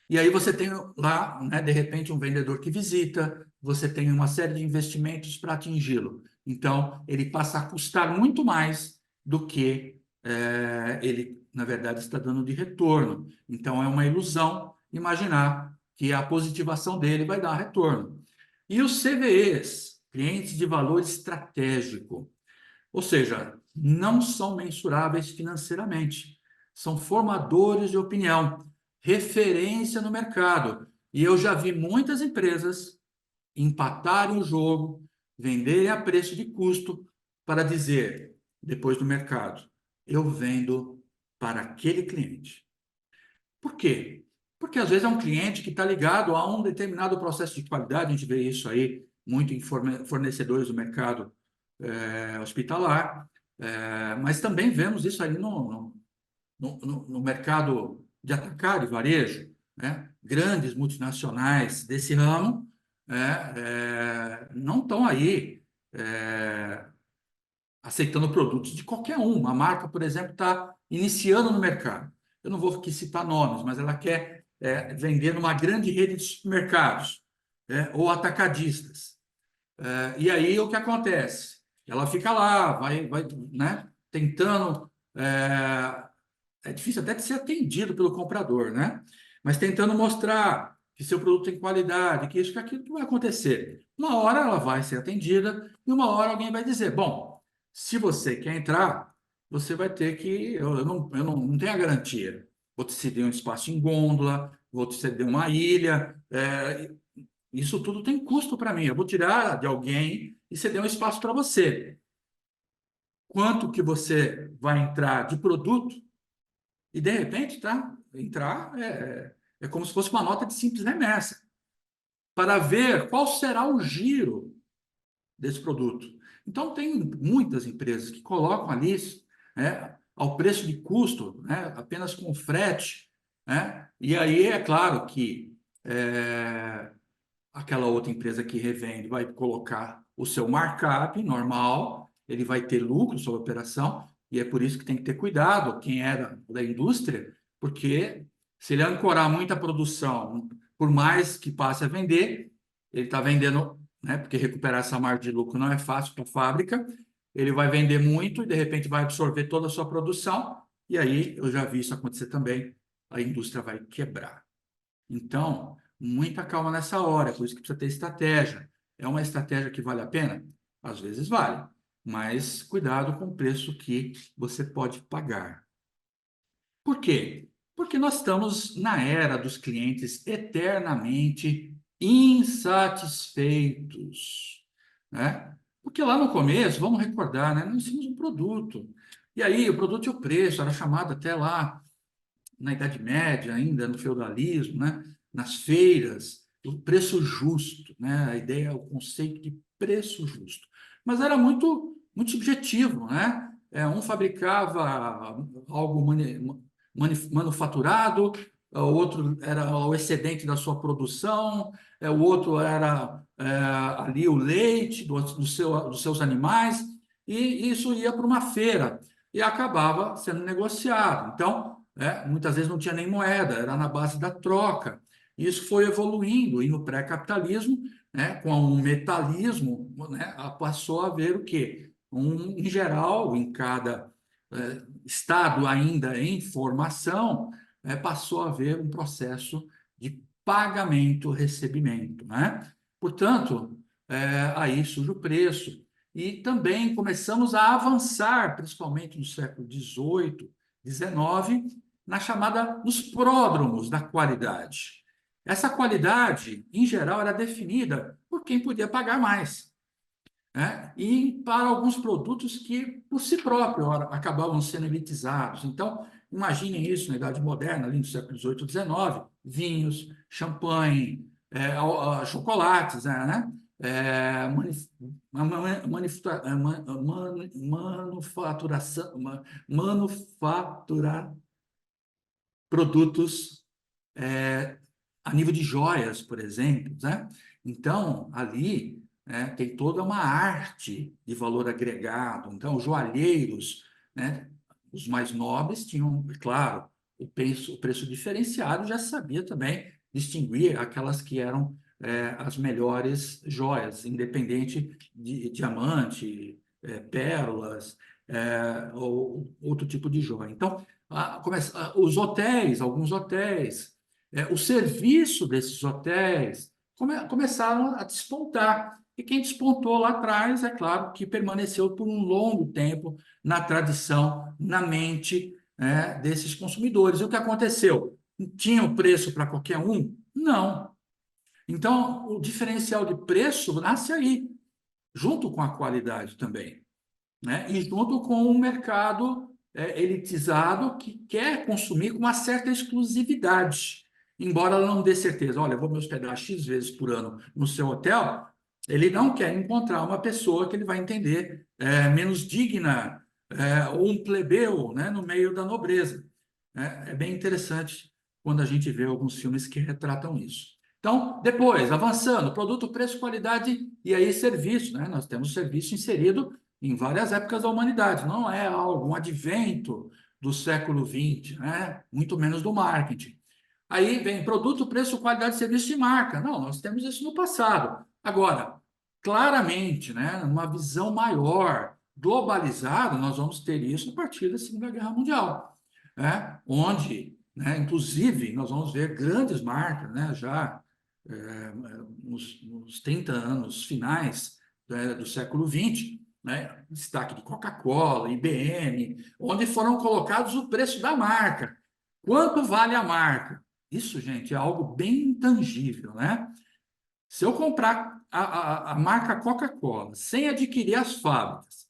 E aí você tem lá, né, de repente, um vendedor que visita, você tem uma série de investimentos para atingi-lo. Então, ele passa a custar muito mais do que ele, na verdade, está dando de retorno. Então, é uma ilusão imaginar que a positivação dele vai dar retorno. E os CVEs, clientes de valor estratégico, ou seja, não são mensuráveis financeiramente, são formadores de opinião, referência no mercado. E eu já vi muitas empresas empatarem o jogo, venderem a preço de custo para dizer, depois do mercado, eu vendo para aquele cliente. Por quê? Porque às vezes é um cliente que está ligado a um determinado processo de qualidade, a gente vê isso aí muito em fornecedores do mercado hospitalar, mas também vemos isso aí no mercado de atacado e varejo, né? Grandes multinacionais desse ramo não estão aí aceitando produtos de qualquer um. A marca, por exemplo, está iniciando no mercado. Eu não vou aqui citar nomes, mas ela quer vender numa grande rede de supermercados ou atacadistas. E aí o que acontece? Ela fica lá, vai né, tentando. É difícil até de ser atendido pelo comprador, né? Mas tentando mostrar que seu produto tem qualidade, que isso, que aquilo, que vai acontecer. Uma hora ela vai ser atendida e uma hora alguém vai dizer, bom, se você quer entrar, você vai ter que... Eu não tenho a garantia. Vou te ceder um espaço em gôndola, vou te ceder uma ilha. Isso tudo tem custo para mim. Eu vou tirar de alguém e ceder um espaço para você. Quanto que você vai entrar de produto? E, de repente, entrar é como se fosse uma nota de simples remessa, para ver qual será o giro desse produto. Então, tem muitas empresas que colocam ali ao preço de custo, né, apenas com frete. Né? E aí, é claro que aquela outra empresa que revende vai colocar o seu markup normal, ele vai ter lucro sobre a operação, e é por isso que tem que ter cuidado, quem é da indústria, porque se ele ancorar muita produção, por mais que passe a vender, ele está vendendo, né, porque recuperar essa margem de lucro não é fácil para a fábrica, ele vai vender muito e, de repente, vai absorver toda a sua produção, e aí, eu já vi isso acontecer também, a indústria vai quebrar. Então, muita calma nessa hora, por isso que precisa ter estratégia. É uma estratégia que vale a pena? Às vezes vale, mas cuidado com o preço que você pode pagar. Por quê? Porque nós estamos na era dos clientes eternamente insatisfeitos, né? Porque lá no começo, vamos recordar, né? Nós tínhamos um produto. E aí, o produto e o preço era chamado até lá, na Idade Média, ainda no feudalismo, né? Nas feiras, o preço justo, né? A ideia, o conceito de preço justo. Mas era muito, muito subjetivo, né? Um fabricava algo manufaturado, o outro era o excedente da sua produção, o outro era ali o leite dos seus animais, e isso ia para uma feira e acabava sendo negociado. Então, muitas vezes não tinha nem moeda, era na base da troca. Isso foi evoluindo, e no pré-capitalismo, né, com o metalismo, né, passou a haver o quê? Em geral, em cada estado ainda em formação, passou a haver um processo de pagamento-recebimento. Né? Portanto, aí surge o preço. E também começamos a avançar, principalmente no século XVIII, XIX, nos pródromos da qualidade. Essa qualidade, em geral, era definida por quem podia pagar mais. né? E para alguns produtos que, por si próprios, acabavam sendo elitizados. Então, imaginem isso na Idade Moderna, ali no século XVIII, XIX, vinhos, champanhe, chocolates, né? Manufaturação, manufaturar produtos a nível de joias, por exemplo, né? Então, ali, né, tem toda uma arte de valor agregado. Então, os joalheiros, né, os mais nobres tinham, claro, o preço diferenciado, já sabia também distinguir aquelas que eram as melhores joias, independente de diamante, pérolas, ou outro tipo de joia. Então, os hotéis, alguns hotéis, o serviço desses hotéis começaram a despontar. E quem despontou lá atrás, é claro, que permaneceu por um longo tempo na tradição, na mente, né, desses consumidores. E o que aconteceu? Tinha o preço para qualquer um? Não. Então, o diferencial de preço nasce aí, junto com a qualidade também, né? E junto com um mercado elitizado que quer consumir com uma certa exclusividade, embora ela não dê certeza. Olha, eu vou me hospedar X vezes por ano no seu hotel, ele não quer encontrar uma pessoa que ele vai entender menos digna, ou um plebeu, né, no meio da nobreza. É bem interessante quando a gente vê alguns filmes que retratam isso. Então, depois, avançando, produto, preço, qualidade e aí serviço, né? Nós temos serviço inserido em várias épocas da humanidade, não é algum advento do século XX, né? Muito menos do marketing. Aí vem produto, preço, qualidade, serviço de marca. Não, nós temos isso no passado. Agora, claramente, né, numa visão maior, globalizada, nós vamos ter isso a partir da Segunda Guerra Mundial, né? Onde, né, inclusive, nós vamos ver grandes marcas, né, já nos 30 anos finais do século XX, né, destaque de Coca-Cola, IBM, onde foram colocados o preço da marca. Quanto vale a marca? Isso, gente, é algo bem intangível, né? Se eu comprar a marca Coca-Cola sem adquirir as fábricas,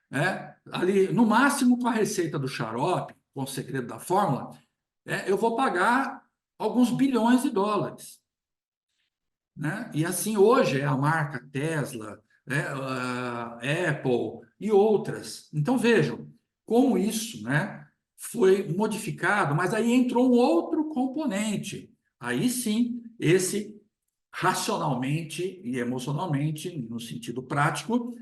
né, ali, no máximo com a receita do xarope, com o segredo da fórmula, eu vou pagar alguns bilhões de dólares, né? E assim, hoje é a marca Tesla, né, Apple e outras. Então, vejam como isso, né, foi modificado, mas aí entrou um outro componente. Aí sim, esse racionalmente e emocionalmente, no sentido prático,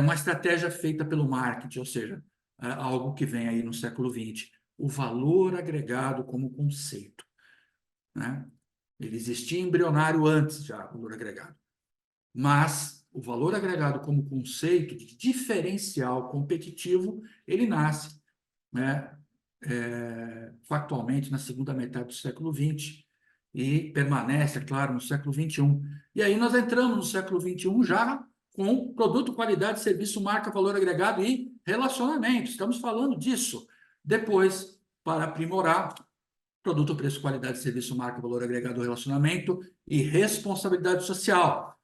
uma estratégia feita pelo marketing, ou seja, algo que vem aí no século XX, o valor agregado como conceito, né? Ele existia embrionário antes já, o valor agregado. Mas o valor agregado como conceito de diferencial competitivo, ele nasce, né, factualmente na segunda metade do século XX e permanece, é claro, no século XXI. E aí nós entramos no século XXI já com produto, qualidade, serviço, marca, valor agregado e relacionamento. Estamos falando disso. Depois, para aprimorar, produto, preço, qualidade, serviço, marca, valor agregado, relacionamento e responsabilidade social.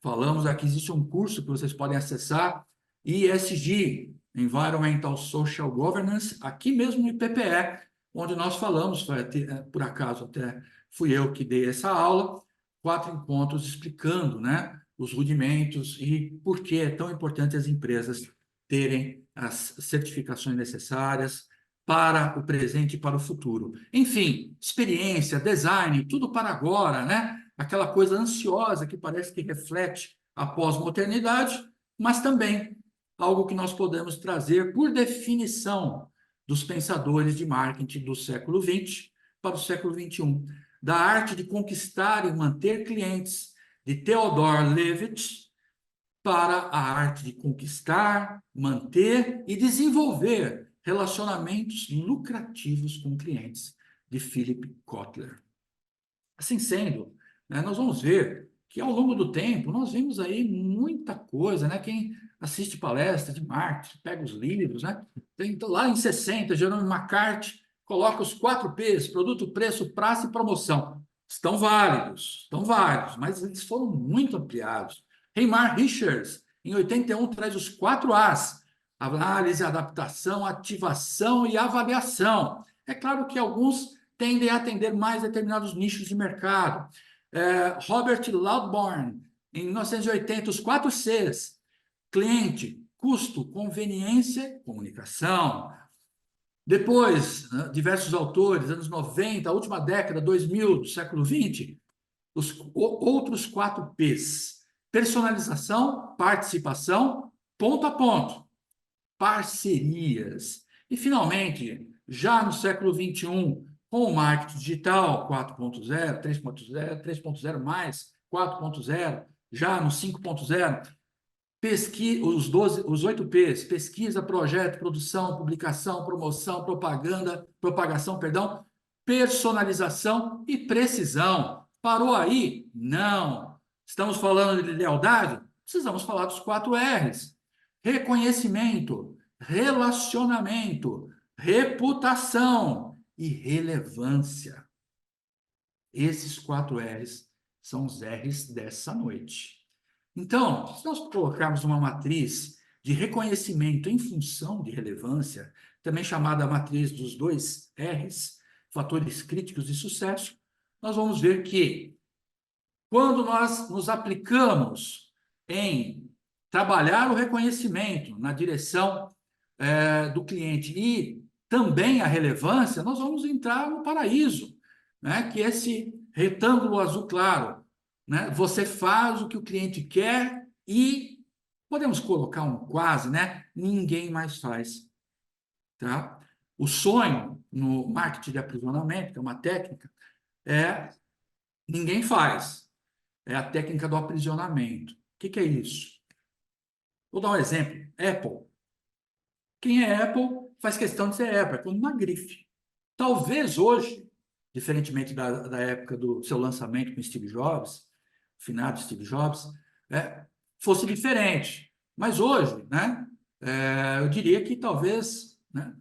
Falamos aqui, existe um curso que vocês podem acessar, ESG, Environmental Social Governance, aqui mesmo no IPPE, onde nós falamos, por acaso até fui eu que dei essa aula, 4 encontros explicando, né, os rudimentos e por que é tão importante as empresas terem as certificações necessárias para o presente e para o futuro. Enfim, experiência, design, tudo para agora, né? Aquela coisa ansiosa que parece que reflete a pós-modernidade, mas também algo que nós podemos trazer por definição dos pensadores de marketing do século XX para o século XXI. Da arte de conquistar e manter clientes, de Theodore Levitt, para a arte de conquistar, manter e desenvolver relacionamentos lucrativos com clientes, de Philip Kotler. Assim sendo, né, nós vamos ver que ao longo do tempo nós vimos aí muita coisa, né? Quem assiste palestras de marketing, pega os livros, né? Tem lá em 60, Jerome McCarthy coloca os 4 P's, produto, preço, prazo e promoção. Estão válidos, mas eles foram muito ampliados. Reimar Richards, em 81, traz os 4 As: análise, adaptação, ativação e avaliação. É claro que alguns tendem a atender mais determinados nichos de mercado. Robert Loudborn, em 1980, os 4 Cs: cliente, custo, conveniência, comunicação. Depois, diversos autores, anos 90, a última década, 2000, do século 20, os outros 4 Ps: personalização, participação, ponto a ponto, parcerias. E, finalmente, já no século 21, com o marketing digital 4.0, 3.0, 3.0 mais, 4.0, já no 5.0, os 8 Ps: pesquisa, projeto, produção, publicação, promoção, propagação, personalização e precisão. Parou aí? Não. Estamos falando de lealdade? Precisamos falar dos 4 Rs: reconhecimento, relacionamento, reputação e relevância. Esses 4 Rs são os Rs dessa noite. Então, se nós colocarmos uma matriz de reconhecimento em função de relevância, também chamada matriz dos 2 Rs, fatores críticos de sucesso, nós vamos ver que, quando nós nos aplicamos em trabalhar o reconhecimento na direção do cliente e também a relevância, nós vamos entrar no paraíso, né? Que é esse retângulo azul claro, né? Você faz o que o cliente quer e podemos colocar um quase, né? Ninguém mais faz, tá? O sonho no marketing de aprisionamento, que é uma técnica, ninguém faz. É a técnica do aprisionamento. O que é isso? Vou dar um exemplo. Apple. Quem é Apple faz questão de ser Apple, é como uma grife. Talvez hoje, diferentemente da época do seu lançamento com Steve Jobs, finado Steve Jobs, fosse diferente. Mas hoje, né, eu diria que talvez, né,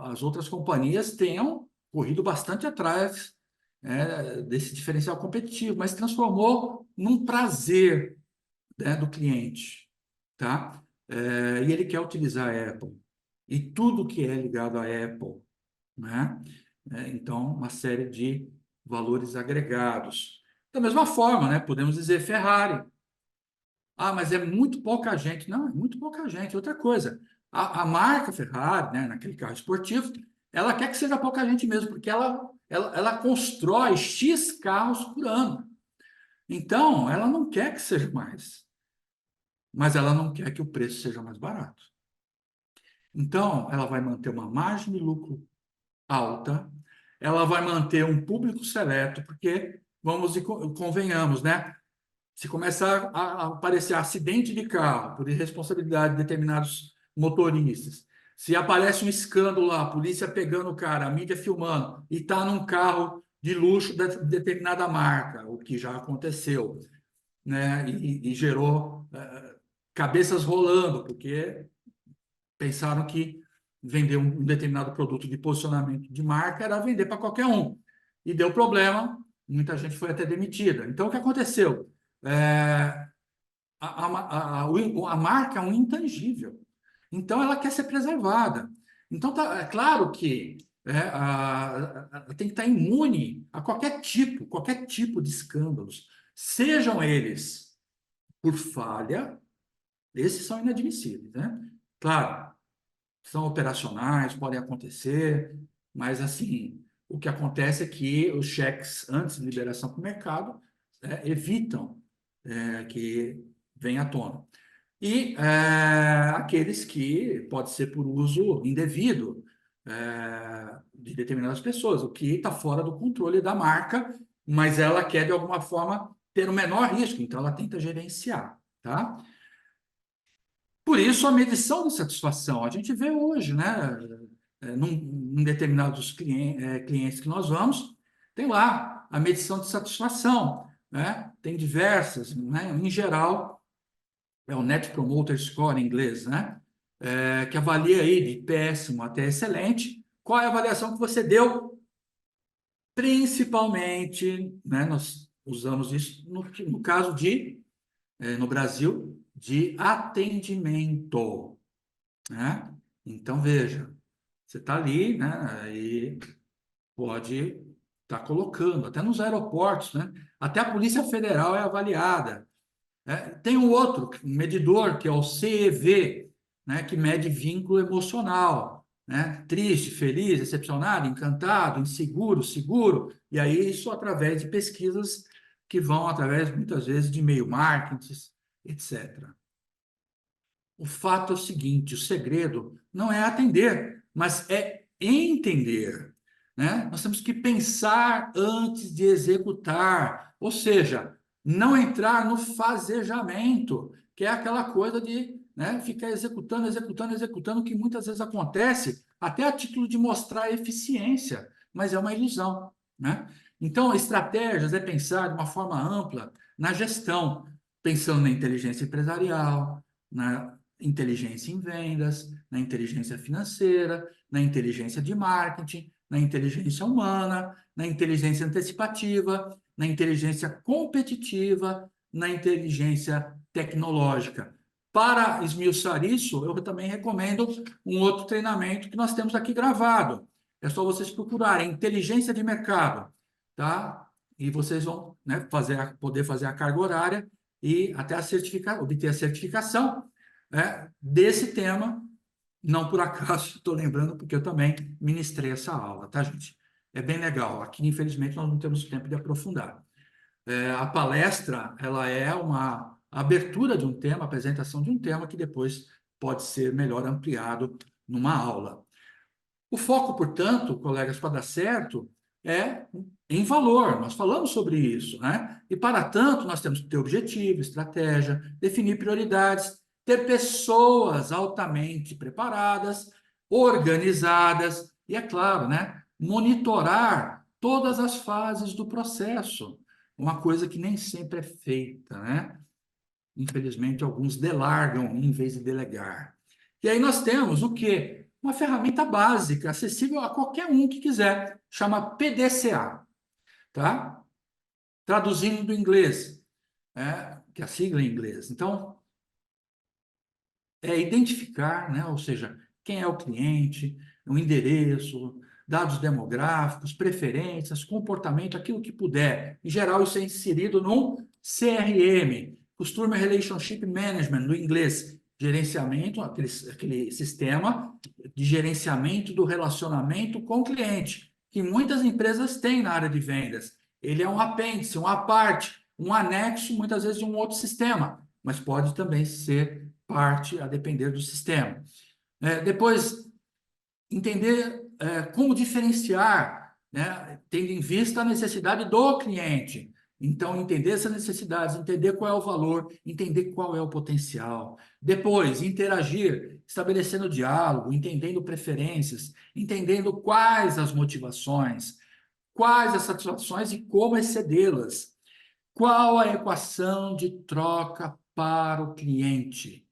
as outras companhias tenham corrido bastante atrás desse diferencial competitivo, mas transformou num prazer, né, do cliente, tá? E ele quer utilizar a Apple e tudo que é ligado à Apple, né? Então, uma série de valores agregados. Da mesma forma, né, podemos dizer Ferrari. Ah, mas é muito pouca gente. Não, é muito pouca gente. Outra coisa, a marca Ferrari, né, naquele carro esportivo, ela quer que seja pouca gente mesmo, porque ela constrói X carros por ano. Então, ela não quer que seja mais, mas ela não quer que o preço seja mais barato. Então, ela vai manter uma margem de lucro alta, ela vai manter um público seleto, porque, vamos e convenhamos, né? Se começar a aparecer acidente de carro por irresponsabilidade de determinados motoristas, se aparece um escândalo lá, a polícia pegando o cara, a mídia filmando, e está num carro de luxo de determinada marca, o que já aconteceu, né? E gerou cabeças rolando, porque pensaram que vender um determinado produto de posicionamento de marca era vender para qualquer um. E deu problema, muita gente foi até demitida. Então, o que aconteceu? A marca é um intangível. Então, ela quer ser preservada. Então, é claro que tem que estar imune a qualquer tipo de escândalos. Sejam eles por falha, esses são inadmissíveis, né? Claro, são operacionais, podem acontecer, mas, assim, o que acontece é que os cheques, antes de liberação para o mercado, evitam que venha à tona. E aqueles que pode ser por uso indevido de determinadas pessoas, o que está fora do controle da marca, mas ela quer, de alguma forma, ter o menor risco, então ela tenta gerenciar, tá? Por isso, a medição de satisfação. A gente vê hoje, né, em determinados clientes que nós vamos, tem lá a medição de satisfação, né? Tem diversas, né? Em geral, é o Net Promoter Score em inglês, né? Que avalia aí de péssimo até excelente. Qual é a avaliação que você deu? Principalmente, né, nós usamos isso no caso de no Brasil de atendimento, né? Então, veja, você está ali, né? E pode estar colocando, até nos aeroportos, né? Até a Polícia Federal é avaliada. Tem um outro um medidor, que é o CEV, né? Que mede vínculo emocional, né? Triste, feliz, decepcionado, encantado, inseguro, seguro. E aí isso através de pesquisas que vão através, muitas vezes, de e-mail marketing, etc. O fato é o seguinte, o segredo não é atender, mas é entender, né? Nós temos que pensar antes de executar, ou seja, não entrar no fazejamento, que é aquela coisa de, né, ficar executando, executando, executando, que muitas vezes acontece até a título de mostrar eficiência, mas é uma ilusão, né? Então, estratégias é pensar de uma forma ampla na gestão, pensando na inteligência empresarial, na inteligência em vendas, na inteligência financeira, na inteligência de marketing, na inteligência humana, na inteligência antecipativa, na inteligência competitiva, na inteligência tecnológica. Para esmiuçar isso, eu também recomendo um outro treinamento que nós temos aqui gravado. É só vocês procurarem inteligência de mercado, tá? E vocês vão, né, poder fazer a carga horária e até obter a certificação, desse tema. Não por acaso estou lembrando, porque eu também ministrei essa aula, tá, gente? É bem legal. Aqui, infelizmente, nós não temos tempo de aprofundar. A palestra, ela é uma abertura de um tema, apresentação de um tema que depois pode ser melhor ampliado numa aula. O foco, portanto, colegas, para dar certo, é em valor. Nós falamos sobre isso, né? E, para tanto, nós temos que ter objetivo, estratégia, definir prioridades, ter pessoas altamente preparadas, organizadas e, é claro, né, monitorar todas as fases do processo. Uma coisa que nem sempre é feita, né? Infelizmente, alguns delargam em vez de delegar. E aí nós temos o quê? Uma ferramenta básica, acessível a qualquer um que quiser, chama PDCA, tá? Traduzindo do inglês, que é a sigla em inglês. Então, identificar, né? Ou seja, quem é o cliente, o endereço, dados demográficos, preferências, comportamento, aquilo que puder. Em geral, isso é inserido num CRM, Customer Relationship Management, do inglês, gerenciamento, aquele sistema de gerenciamento do relacionamento com o cliente, que muitas empresas têm na área de vendas. Ele é um apêndice, uma parte, um anexo, muitas vezes, de um outro sistema, mas pode também ser parte a depender do sistema. Depois, entender como diferenciar, né, tendo em vista a necessidade do cliente. Então, entender essas necessidades, entender qual é o valor, entender qual é o potencial. Depois, interagir, estabelecendo diálogo, entendendo preferências, entendendo quais as motivações, quais as satisfações e como excedê-las. Qual a equação de troca para o cliente?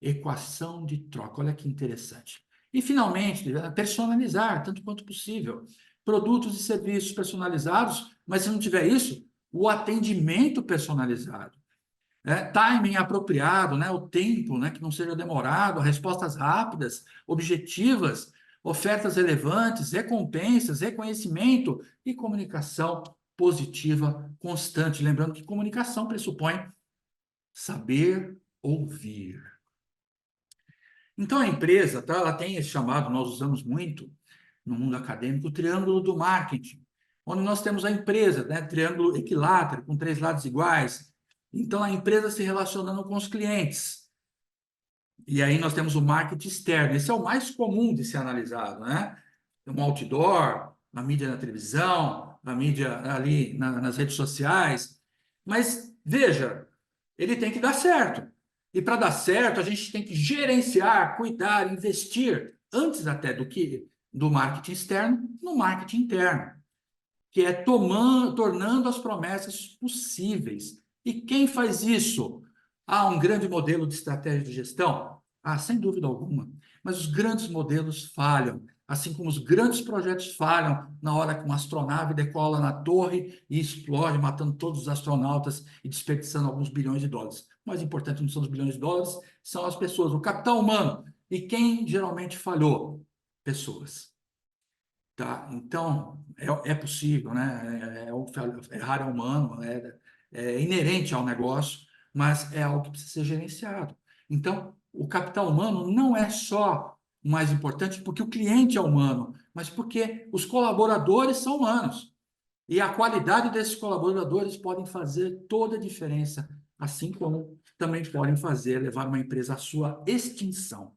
Equação de troca, olha que interessante. E, finalmente, personalizar, tanto quanto possível, produtos e serviços personalizados, mas se não tiver isso, o atendimento personalizado. Timing apropriado, né? O tempo, né? Que não seja demorado, respostas rápidas, objetivas, ofertas relevantes, recompensas, reconhecimento e comunicação positiva constante. Lembrando que comunicação pressupõe saber ouvir. Então, a empresa, tá, ela tem esse chamado, nós usamos muito no mundo acadêmico, o triângulo do marketing, onde nós temos a empresa, né, triângulo equilátero, com 3 lados iguais. Então, a empresa se relacionando com os clientes. E aí nós temos o marketing externo. Esse é o mais comum de ser analisado, né? Um outdoor, a mídia na televisão, a mídia ali nas redes sociais. Mas, veja, ele tem que dar certo. E, para dar certo, a gente tem que gerenciar, cuidar, investir, antes até do marketing externo, no marketing interno, que é tornando as promessas possíveis. E quem faz isso? Há um grande modelo de estratégia de gestão? Sem dúvida alguma. Mas os grandes modelos falham, assim como os grandes projetos falham na hora que uma astronave decola na torre e explode, matando todos os astronautas e desperdiçando alguns bilhões de dólares. O mais importante não são os bilhões de dólares, são as pessoas, o capital humano. E quem geralmente falhou? Pessoas. Tá? Então, é possível, né? Errar é humano, é inerente ao negócio, mas é algo que precisa ser gerenciado. Então, o capital humano não é só o mais importante porque o cliente é humano, mas porque os colaboradores são humanos. E a qualidade desses colaboradores podem fazer toda a diferença, assim como também podem levar uma empresa à sua extinção.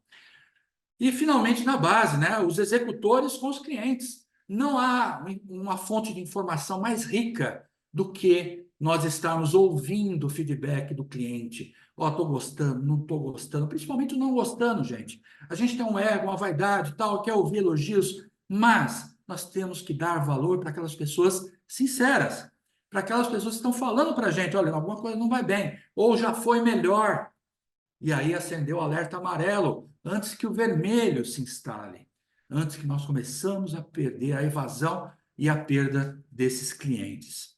E, finalmente, na base, né, os executores com os clientes. Não há uma fonte de informação mais rica do que nós estarmos ouvindo o feedback do cliente. Ó, estou gostando, não estou gostando, principalmente não gostando, gente. A gente tem um ego, uma vaidade, tal, quer ouvir elogios, mas nós temos que dar valor para aquelas pessoas sinceras, para aquelas pessoas que estão falando para a gente, olha, alguma coisa não vai bem, ou já foi melhor. E aí acendeu o alerta amarelo, antes que o vermelho se instale, antes que nós começamos a perder a evasão e a perda desses clientes.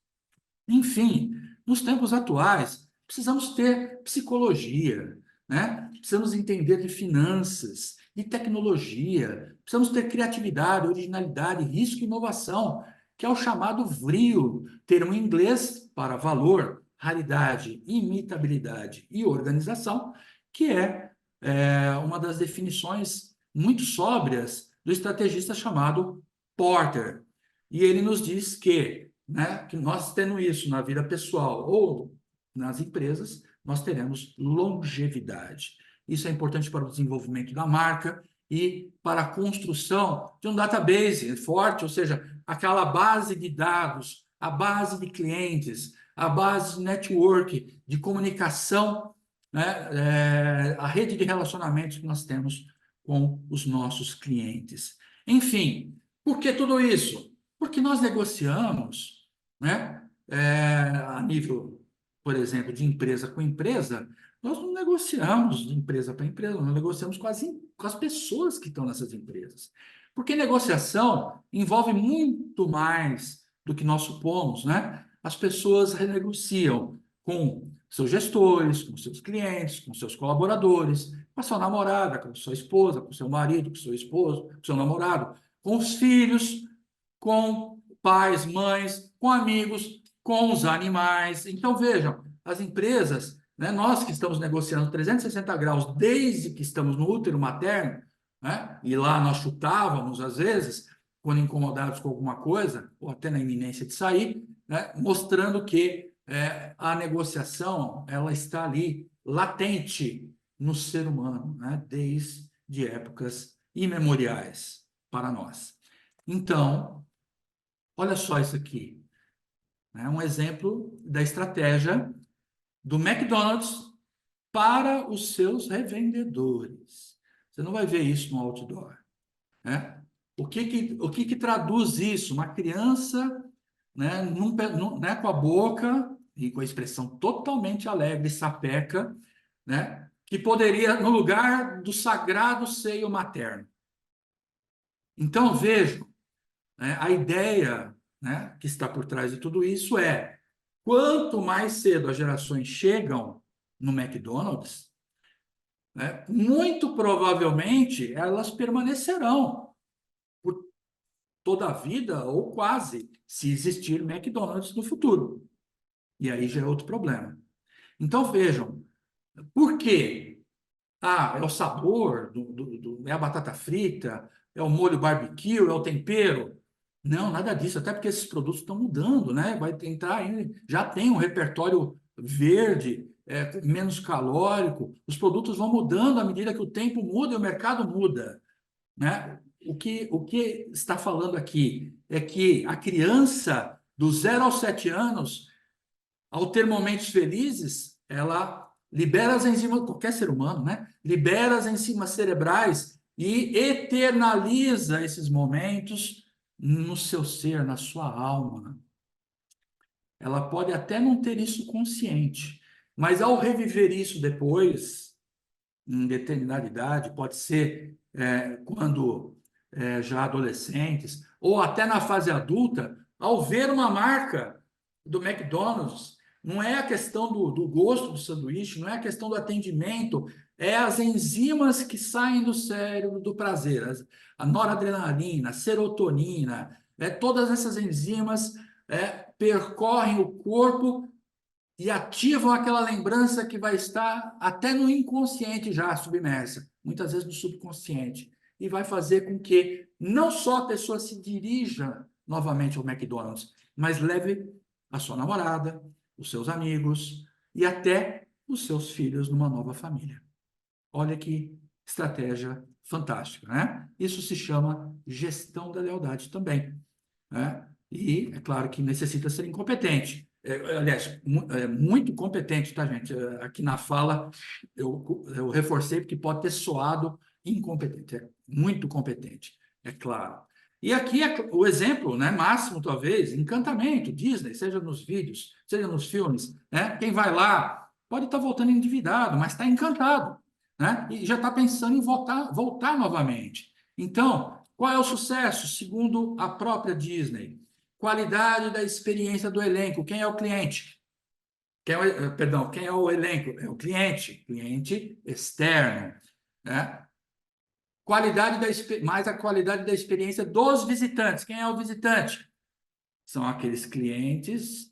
Enfim, nos tempos atuais, precisamos ter psicologia, né? Precisamos entender de finanças, de tecnologia, precisamos ter criatividade, originalidade, risco e inovação, que é o chamado VRIO, termo em inglês para valor, raridade, imitabilidade e organização, que é uma das definições muito sóbrias do estrategista chamado Porter. E ele nos diz que, né, que nós tendo isso na vida pessoal ou nas empresas, nós teremos longevidade. Isso é importante para o desenvolvimento da marca e para a construção de um database forte, ou seja, aquela base de dados, a base de clientes, a base de network, de comunicação, né, a rede de relacionamentos que nós temos com os nossos clientes. Enfim, por que tudo isso? Porque nós negociamos, né, a nível, por exemplo, de empresa com empresa, nós não negociamos de empresa para empresa, nós negociamos com as pessoas que estão nessas empresas. Porque negociação envolve muito mais do que nós supomos, né? As pessoas renegociam com seus gestores, com seus clientes, com seus colaboradores, com a sua namorada, com a sua esposa, com o seu marido, com o seu esposo, com o seu namorado, com os filhos, com pais, mães, com amigos, com os animais. Então, vejam, as empresas, né, nós que estamos negociando 360 graus desde que estamos no útero materno, né, e lá nós chutávamos, às vezes, quando incomodados com alguma coisa, ou até na iminência de sair, né, mostrando que a negociação ela está ali, latente no ser humano, né, desde épocas imemoriais para nós. Então, olha só isso aqui. É um exemplo da estratégia do McDonald's para os seus revendedores. Você não vai ver isso no outdoor, né? O que traduz isso? Uma criança, né, né, com a boca e com a expressão totalmente alegre, sapeca, né, que poderia, no lugar do sagrado seio materno. Então, vejam, né, a ideia, né, que está por trás de tudo isso é: quanto mais cedo as gerações chegam no McDonald's, né, muito provavelmente elas permanecerão por toda a vida ou quase, se existir McDonald's no futuro. E aí já é outro problema. Então, vejam, por quê? É o sabor, é a batata frita, é o molho barbecue, é o tempero. Não, nada disso, até porque esses produtos estão mudando, né? Vai tentar, já tem um repertório verde, menos calórico, os produtos vão mudando à medida que o tempo muda e o mercado muda, né? O que está falando aqui é que a criança, do 0 aos 7 anos, ao ter momentos felizes, ela libera as enzimas, qualquer ser humano, né? Libera as enzimas cerebrais e eternaliza esses momentos no seu ser, na sua alma. Ela pode até não ter isso consciente, mas ao reviver isso depois, em determinada idade, pode ser quando já adolescentes, ou até na fase adulta, ao ver uma marca do McDonald's Não é a questão do gosto do sanduíche, não é a questão do atendimento, é as enzimas que saem do cérebro do prazer, a noradrenalina, a serotonina, todas essas enzimas percorrem o corpo e ativam aquela lembrança que vai estar até no inconsciente já submersa, muitas vezes no subconsciente, e vai fazer com que não só a pessoa se dirija novamente ao McDonald's, mas leve a sua namorada, os seus amigos e até os seus filhos numa nova família. Olha que estratégia fantástica, né? Isso se chama gestão da lealdade também, né? E é claro que necessita ser incompetente. Aliás, muito competente, tá, gente? Aqui na fala eu reforcei porque pode ter soado incompetente. É muito competente, é claro. E aqui é o exemplo, né, máximo, talvez, encantamento, Disney, seja nos vídeos, seja nos filmes, né? Quem vai lá pode estar voltando endividado, mas está encantado, né? E já está pensando em voltar novamente. Então, qual é o sucesso, segundo a própria Disney? Qualidade da experiência do elenco. Quem é o cliente? Quem é o elenco? É o cliente externo, né? Mais a qualidade da experiência dos visitantes. Quem é o visitante? São aqueles clientes.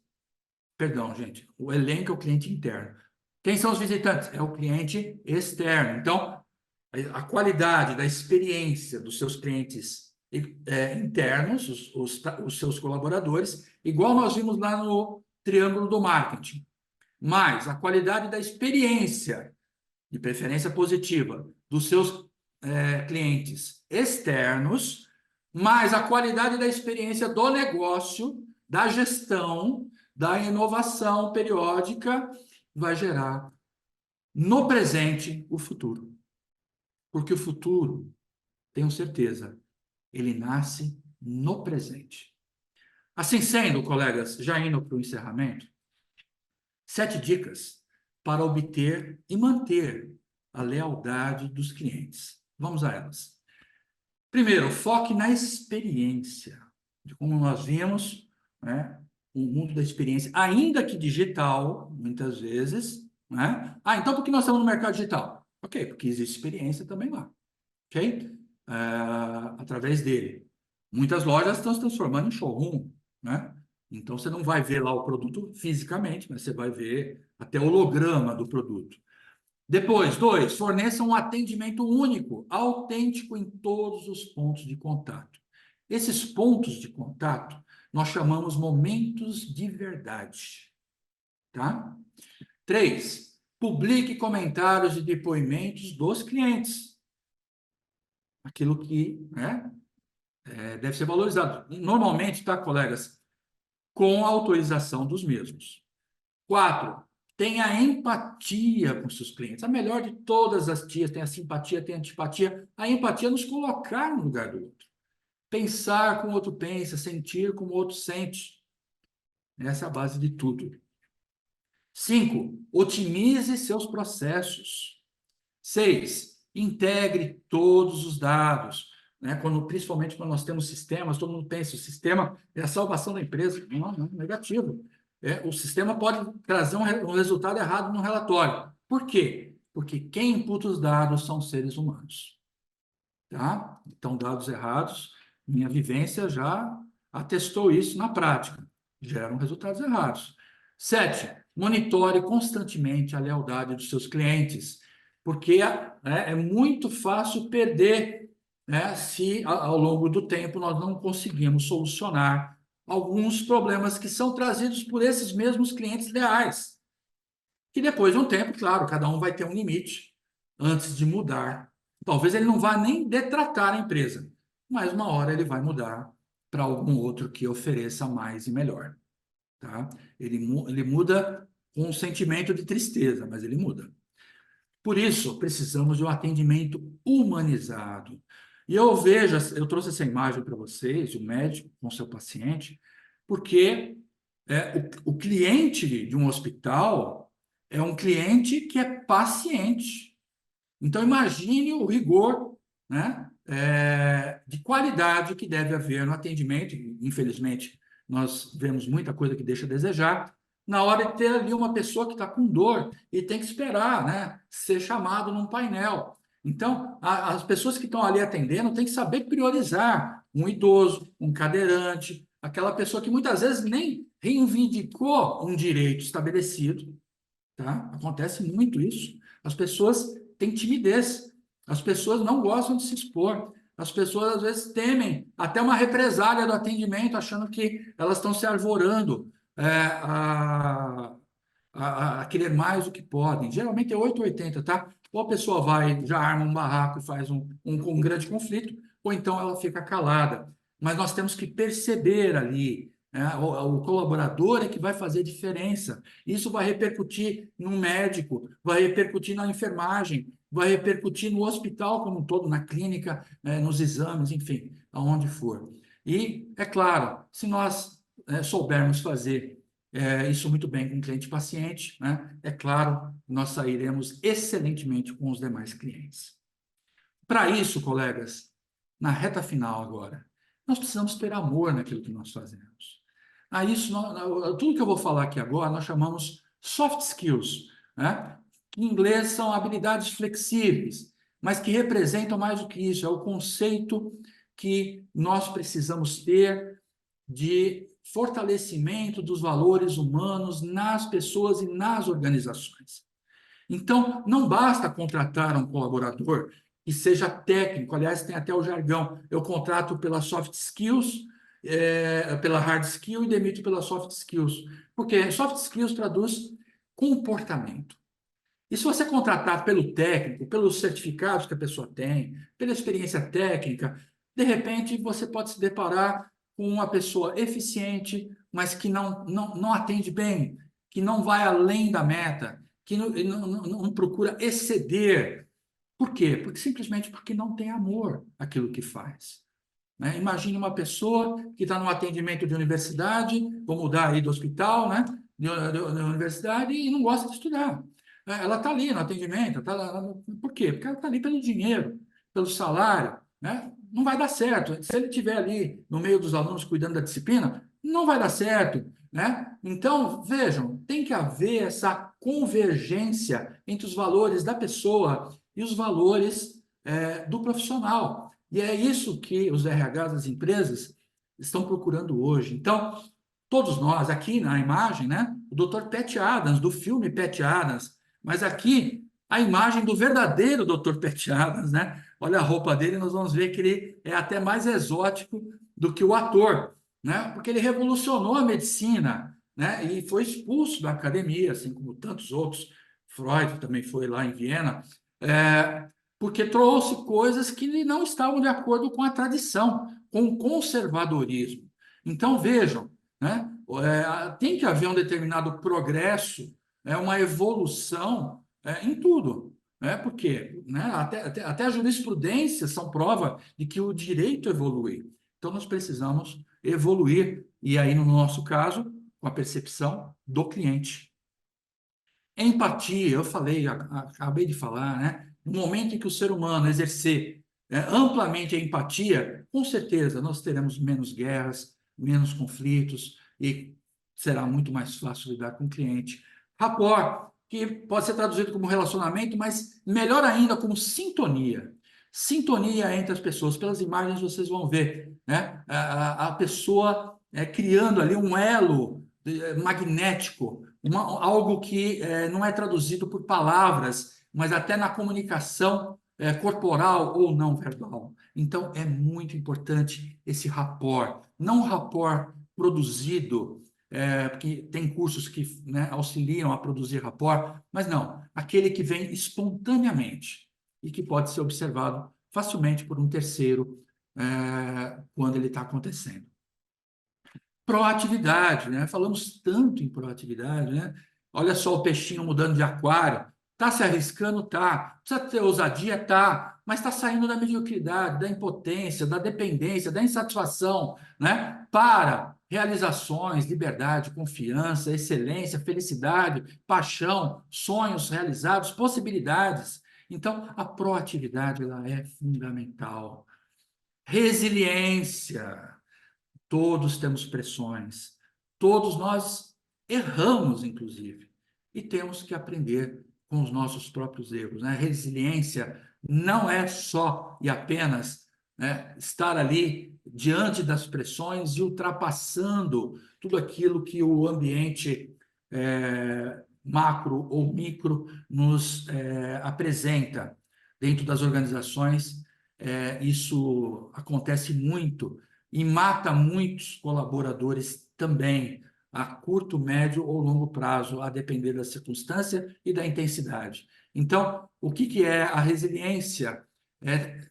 Perdão, gente. O elenco é o cliente interno. Quem são os visitantes? É o cliente externo. Então, a qualidade da experiência dos seus clientes internos, os seus colaboradores, igual nós vimos lá no triângulo do marketing. Mais a qualidade da experiência, de preferência positiva, dos seus clientes externos, mais a qualidade da experiência do negócio, da gestão, da inovação periódica, vai gerar no presente o futuro. Porque o futuro, tenho certeza, ele nasce no presente. Assim sendo, colegas, já indo para o encerramento, 7 dicas para obter e manter a lealdade dos clientes. Vamos a elas. Primeiro, foque na experiência. Como nós vimos, né, o mundo da experiência, ainda que digital, muitas vezes, né? Então por que nós estamos no mercado digital? Ok, porque existe experiência também lá. Ok? Através dele. Muitas lojas estão se transformando em showroom, né? Então, você não vai ver lá o produto fisicamente, mas você vai ver até o holograma do produto. Depois, 2, forneça um atendimento único, autêntico em todos os pontos de contato. Esses pontos de contato nós chamamos momentos de verdade. Tá? 3, publique comentários e depoimentos dos clientes. Aquilo que deve ser valorizado. Normalmente, tá, colegas? Com a autorização dos mesmos. 4, tenha empatia com seus clientes. A melhor de todas as tias tem a simpatia, tem a antipatia. A empatia é nos colocar no lugar do outro. Pensar como o outro pensa, sentir como o outro sente. Essa é a base de tudo. 5, otimize seus processos. 6, integre todos os dados. Né? Principalmente quando nós temos sistemas, todo mundo pensa, o sistema é a salvação da empresa. Não, negativo. O sistema pode trazer um resultado errado no relatório. Por quê? Porque quem imputa os dados são seres humanos. Tá? Então, dados errados, minha vivência já atestou isso na prática. Geram resultados errados. 7, monitore constantemente a lealdade dos seus clientes, porque é muito fácil perder, se ao longo do tempo nós não conseguimos solucionar alguns problemas que são trazidos por esses mesmos clientes leais. Que depois de um tempo, claro, cada um vai ter um limite antes de mudar. Talvez ele não vá nem detratar a empresa, mas uma hora ele vai mudar para algum outro que ofereça mais e melhor. Tá? Ele muda com um sentimento de tristeza, mas ele muda. Por isso, precisamos de um atendimento humanizado. E eu trouxe essa imagem para vocês, o médico com seu paciente, porque o cliente de um hospital é um cliente que é paciente. Então, imagine o rigor, né, de qualidade que deve haver no atendimento. Infelizmente, nós vemos muita coisa que deixa a desejar, na hora de ter ali uma pessoa que está com dor e tem que esperar, né, ser chamado num painel. Então, as pessoas que estão ali atendendo têm que saber priorizar um idoso, um cadeirante, aquela pessoa que muitas vezes nem reivindicou um direito estabelecido, tá? Acontece muito isso. As pessoas têm timidez, as pessoas não gostam de se expor, as pessoas às vezes temem até uma represália do atendimento, achando que elas estão se arvorando a querer mais do que podem. Geralmente é 8 ou 80, tá? Ou a pessoa vai, já arma um barraco e faz um grande conflito, ou então ela fica calada. Mas nós temos que perceber ali, né? O colaborador é que vai fazer diferença. Isso vai repercutir no médico, vai repercutir na enfermagem, vai repercutir no hospital como um todo, na clínica, nos exames, enfim, aonde for. E, é claro, se nós soubermos fazer isso muito bem com o cliente e paciente, né? É claro, nós sairemos excelentemente com os demais clientes. Para isso, colegas, na reta final agora, nós precisamos ter amor naquilo que nós fazemos. Tudo que eu vou falar aqui agora, nós chamamos soft skills, né? Que em inglês são habilidades flexíveis, mas que representam mais do que isso, é o conceito que nós precisamos ter de fortalecimento dos valores humanos nas pessoas e nas organizações. Então, não basta contratar um colaborador que seja técnico, aliás, tem até o jargão, eu contrato pela soft skills, pela hard skill e demito pela soft skills, porque soft skills traduz comportamento. E se você contratar pelo técnico, pelos certificados que a pessoa tem, pela experiência técnica, de repente você pode se deparar com uma pessoa eficiente, mas que não atende bem, que não vai além da meta, que não procura exceder. Por quê? Simplesmente porque não tem amor àquilo que faz. Né? Imagine uma pessoa que está no atendimento de universidade, vou mudar aí do hospital, né? Da universidade, e não gosta de estudar. Ela está ali no atendimento, por quê? Porque ela está ali pelo dinheiro, pelo salário, né? Não vai dar certo. Se ele estiver ali no meio dos alunos cuidando da disciplina, não vai dar certo, né? Então, vejam, tem que haver essa convergência entre os valores da pessoa e os valores do profissional. E é isso que os RHs das empresas estão procurando hoje. Então, todos nós, aqui na imagem, né? O Dr. Pat Adams, do filme Pat Adams, mas aqui a imagem do verdadeiro Dr. Pat Adams, né? Olha a roupa dele, nós vamos ver que ele é até mais exótico do que o ator, né? Porque ele revolucionou a medicina, né? E foi expulso da academia, assim como tantos outros. Freud também foi lá em Viena, porque trouxe coisas que não estavam de acordo com a tradição, com o conservadorismo. Então, vejam, né? Tem que haver um determinado progresso, uma evolução em tudo. Porque né, até a jurisprudência são prova de que o direito evolui. Então, nós precisamos evoluir, e aí, no nosso caso, com a percepção do cliente. Empatia, eu falei, acabei de falar, né? No momento em que o ser humano exercer amplamente a empatia, com certeza nós teremos menos guerras, menos conflitos e será muito mais fácil lidar com o cliente. Rapport, que pode ser traduzido como relacionamento, mas melhor ainda como sintonia. Sintonia entre as pessoas. Pelas imagens vocês vão ver, né? A pessoa criando ali um elo magnético, algo que não é traduzido por palavras, mas até na comunicação corporal ou não verbal. Então, é muito importante esse rapport, não rapport produzido, porque tem cursos que né, auxiliam a produzir rapport, mas não, aquele que vem espontaneamente e que pode ser observado facilmente por um terceiro quando ele está acontecendo. Proatividade, né? Falamos tanto em proatividade, né? Olha só o peixinho mudando de aquário. Está se arriscando? Tá. Precisa ter ousadia? Tá. Mas está saindo da mediocridade, da impotência, da dependência, da insatisfação, né? Para realizações, liberdade, confiança, excelência, felicidade, paixão, sonhos realizados, possibilidades. Então, a proatividade ela é fundamental. Resiliência. Todos temos pressões. Todos nós erramos, inclusive, e temos que aprender com os nossos próprios erros, né? Resiliência não é só e apenas, né, estar ali diante das pressões e ultrapassando tudo aquilo que o ambiente macro ou micro nos apresenta. Dentro das organizações, isso acontece muito e mata muitos colaboradores também, a curto, médio ou longo prazo, a depender da circunstância e da intensidade. Então, o que é a resiliência? É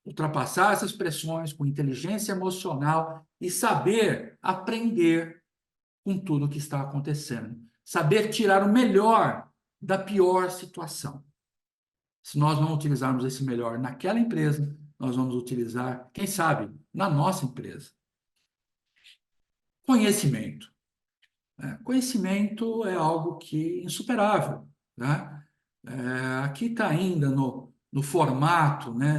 ultrapassar essas pressões com inteligência emocional e saber aprender com tudo o que está acontecendo. Saber tirar o melhor da pior situação. Se nós não utilizarmos esse melhor naquela empresa, nós vamos utilizar, quem sabe, na nossa empresa. Conhecimento. Conhecimento é algo que é insuperável, né? Aqui está ainda no formato, né,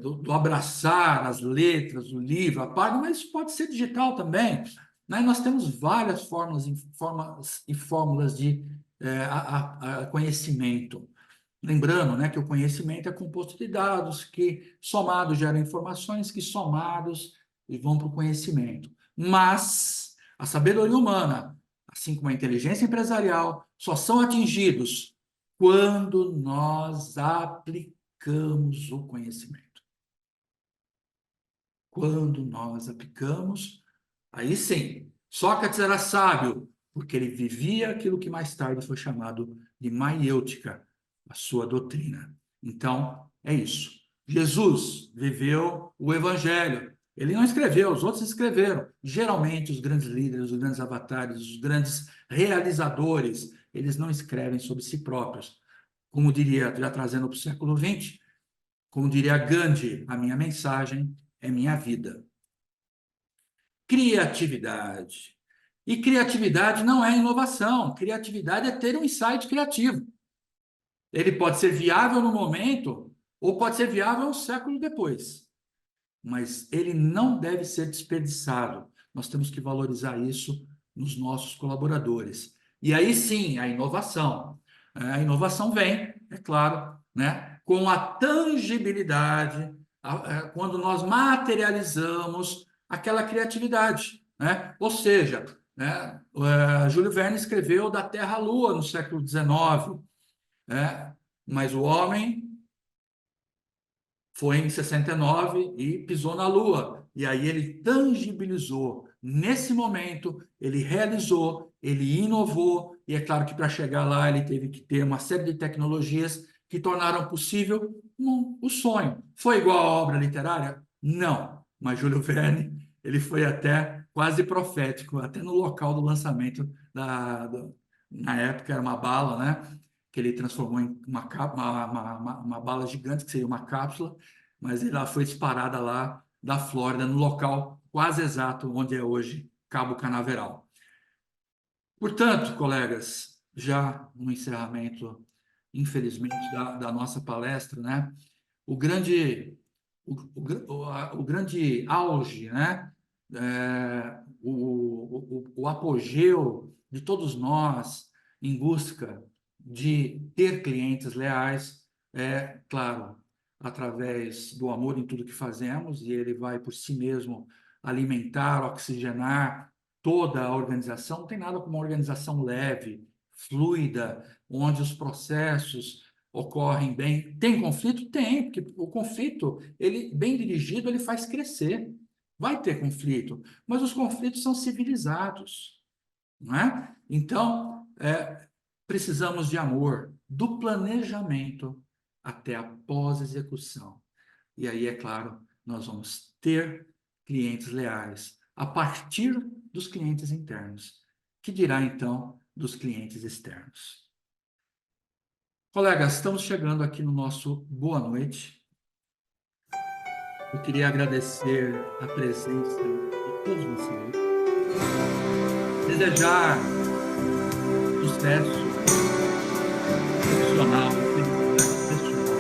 do abraçar as letras, o livro, a página, mas isso pode ser digital também, né? Nós temos várias formas e fórmulas de conhecimento. Lembrando, né, que o conhecimento é composto de dados que, somados, geram informações que, somados, vão para o conhecimento. Mas a sabedoria humana, assim como a inteligência empresarial, só são atingidos quando nós aplicamos o conhecimento. Quando nós aplicamos, aí sim, Sócrates era sábio, porque ele vivia aquilo que mais tarde foi chamado de maiêutica, a sua doutrina. Então, é isso. Jesus viveu o evangelho. Ele não escreveu, os outros escreveram. Geralmente, os grandes líderes, os grandes avatares, os grandes realizadores, eles não escrevem sobre si próprios. Como diria, já trazendo para o século XX, como diria Gandhi, a minha mensagem é minha vida. Criatividade. E criatividade não é inovação. Criatividade é ter um insight criativo. Ele pode ser viável no momento ou pode ser viável um século depois. Mas ele não deve ser desperdiçado. Nós temos que valorizar isso nos nossos colaboradores. E aí sim, a inovação. A inovação vem, é claro, né, com a tangibilidade, quando nós materializamos aquela criatividade, né? Ou seja, né, Júlio Verne escreveu da Terra à Lua no século XIX, mas o homem foi em 69 e pisou na Lua. E aí ele tangibilizou. Nesse momento, ele realizou, ele inovou, e é claro que para chegar lá ele teve que ter uma série de tecnologias que tornaram possível o sonho. Foi igual à obra literária? Não. Mas Júlio Verne, ele foi até quase profético, até no local do lançamento na época era uma bala, né? Que ele transformou em uma bala gigante, que seria uma cápsula, mas ela foi disparada lá da Flórida, no local quase exato onde é hoje Cabo Canaveral. Portanto, colegas, já no encerramento, infelizmente, da nossa palestra, né, o grande auge, né, o apogeu de todos nós em busca de ter clientes leais, claro, através do amor em tudo que fazemos, e ele vai por si mesmo alimentar, oxigenar toda a organização. Não tem nada como uma organização leve, fluida, onde os processos ocorrem bem. Tem conflito? Tem, porque o conflito, ele bem dirigido, ele faz crescer. Vai ter conflito, mas os conflitos são civilizados, não é? Então, precisamos de amor, do planejamento até a pós-execução. E aí, é claro, nós vamos ter clientes leais a partir dos clientes internos. Que dirá, então, dos clientes externos? Colegas, estamos chegando aqui no nosso boa noite. Eu queria agradecer a presença de todos vocês. Desejar sucesso profissional, felicidade pessoal.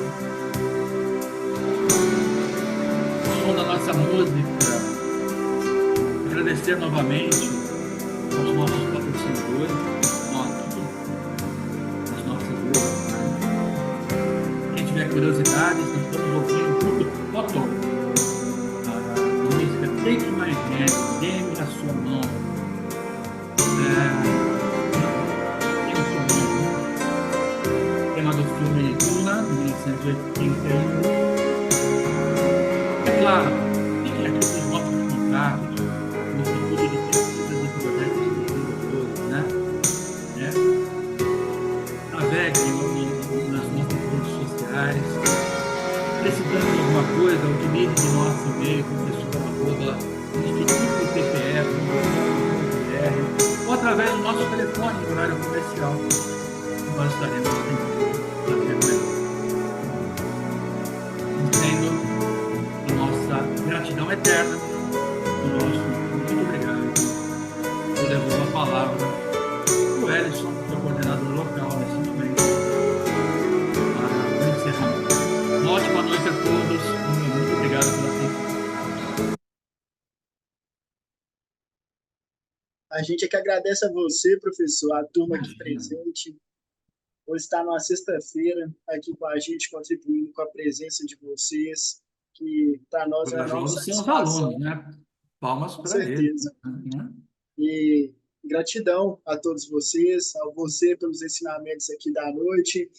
O som da nossa música, agradecer novamente aos nossos patrocinadores. hoje, nas nossas ruas, né? Quem tiver curiosidade, nós estamos ouvindo tudo, Totó. A música Take My Hand, Dê-me a Sua Mão. Tema do filme Duna, 1981. É claro, fiquem aqui os nossos contatos no futuro de pesquisas e projetos de desenvolvedores, né? Naveguem nas nossas redes sociais. Precisando de alguma coisa, utilize o nosso e-mail, professor@institutoppe.br ou através do nosso telefone em horário comercial. Nós estaremos tendo a nossa gratidão eterna, o nosso muito obrigado. Eu devolvo a palavra para o Ellison, que é o coordenador local nesse momento, para o encerramento. Uma ótima noite a todos e muito obrigado pela atenção. A gente é que agradece a você, professor, a turma aqui presente, por estar numa sexta-feira aqui com a gente, contribuindo com a presença de vocês, que para nós é uma enorme Corajosos são os satisfação. alunos, né? Palmas Com para eles. certeza. Né? E gratidão a todos vocês, a você pelos ensinamentos aqui da noite.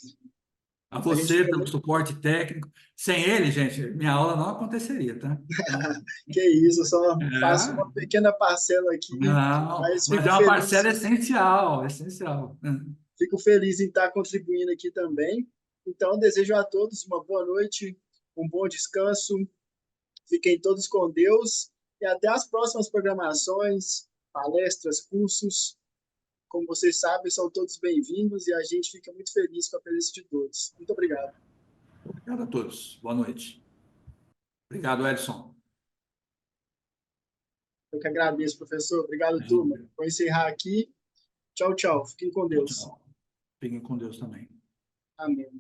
A A gente você fica pelo muito- suporte técnico. Sem ele, gente, minha aula não aconteceria, tá? Que isso, eu só faço É. uma pequena parcela aqui, Não, mas mas fico é uma feliz, parcela essencial, essencial. fico feliz em estar contribuindo aqui também. Então, desejo a todos uma boa noite, um bom descanso, fiquem todos com Deus e até as próximas programações, palestras, cursos. Como vocês sabem, são todos bem-vindos e a gente fica muito feliz com a presença de todos. Muito obrigado. Obrigado a todos. Boa noite. Obrigado, Edson. Eu que agradeço, professor. Obrigado, turma. Vou encerrar aqui. Tchau, tchau. Fiquem com Deus. Tchau. Fiquem com Deus também. Amém.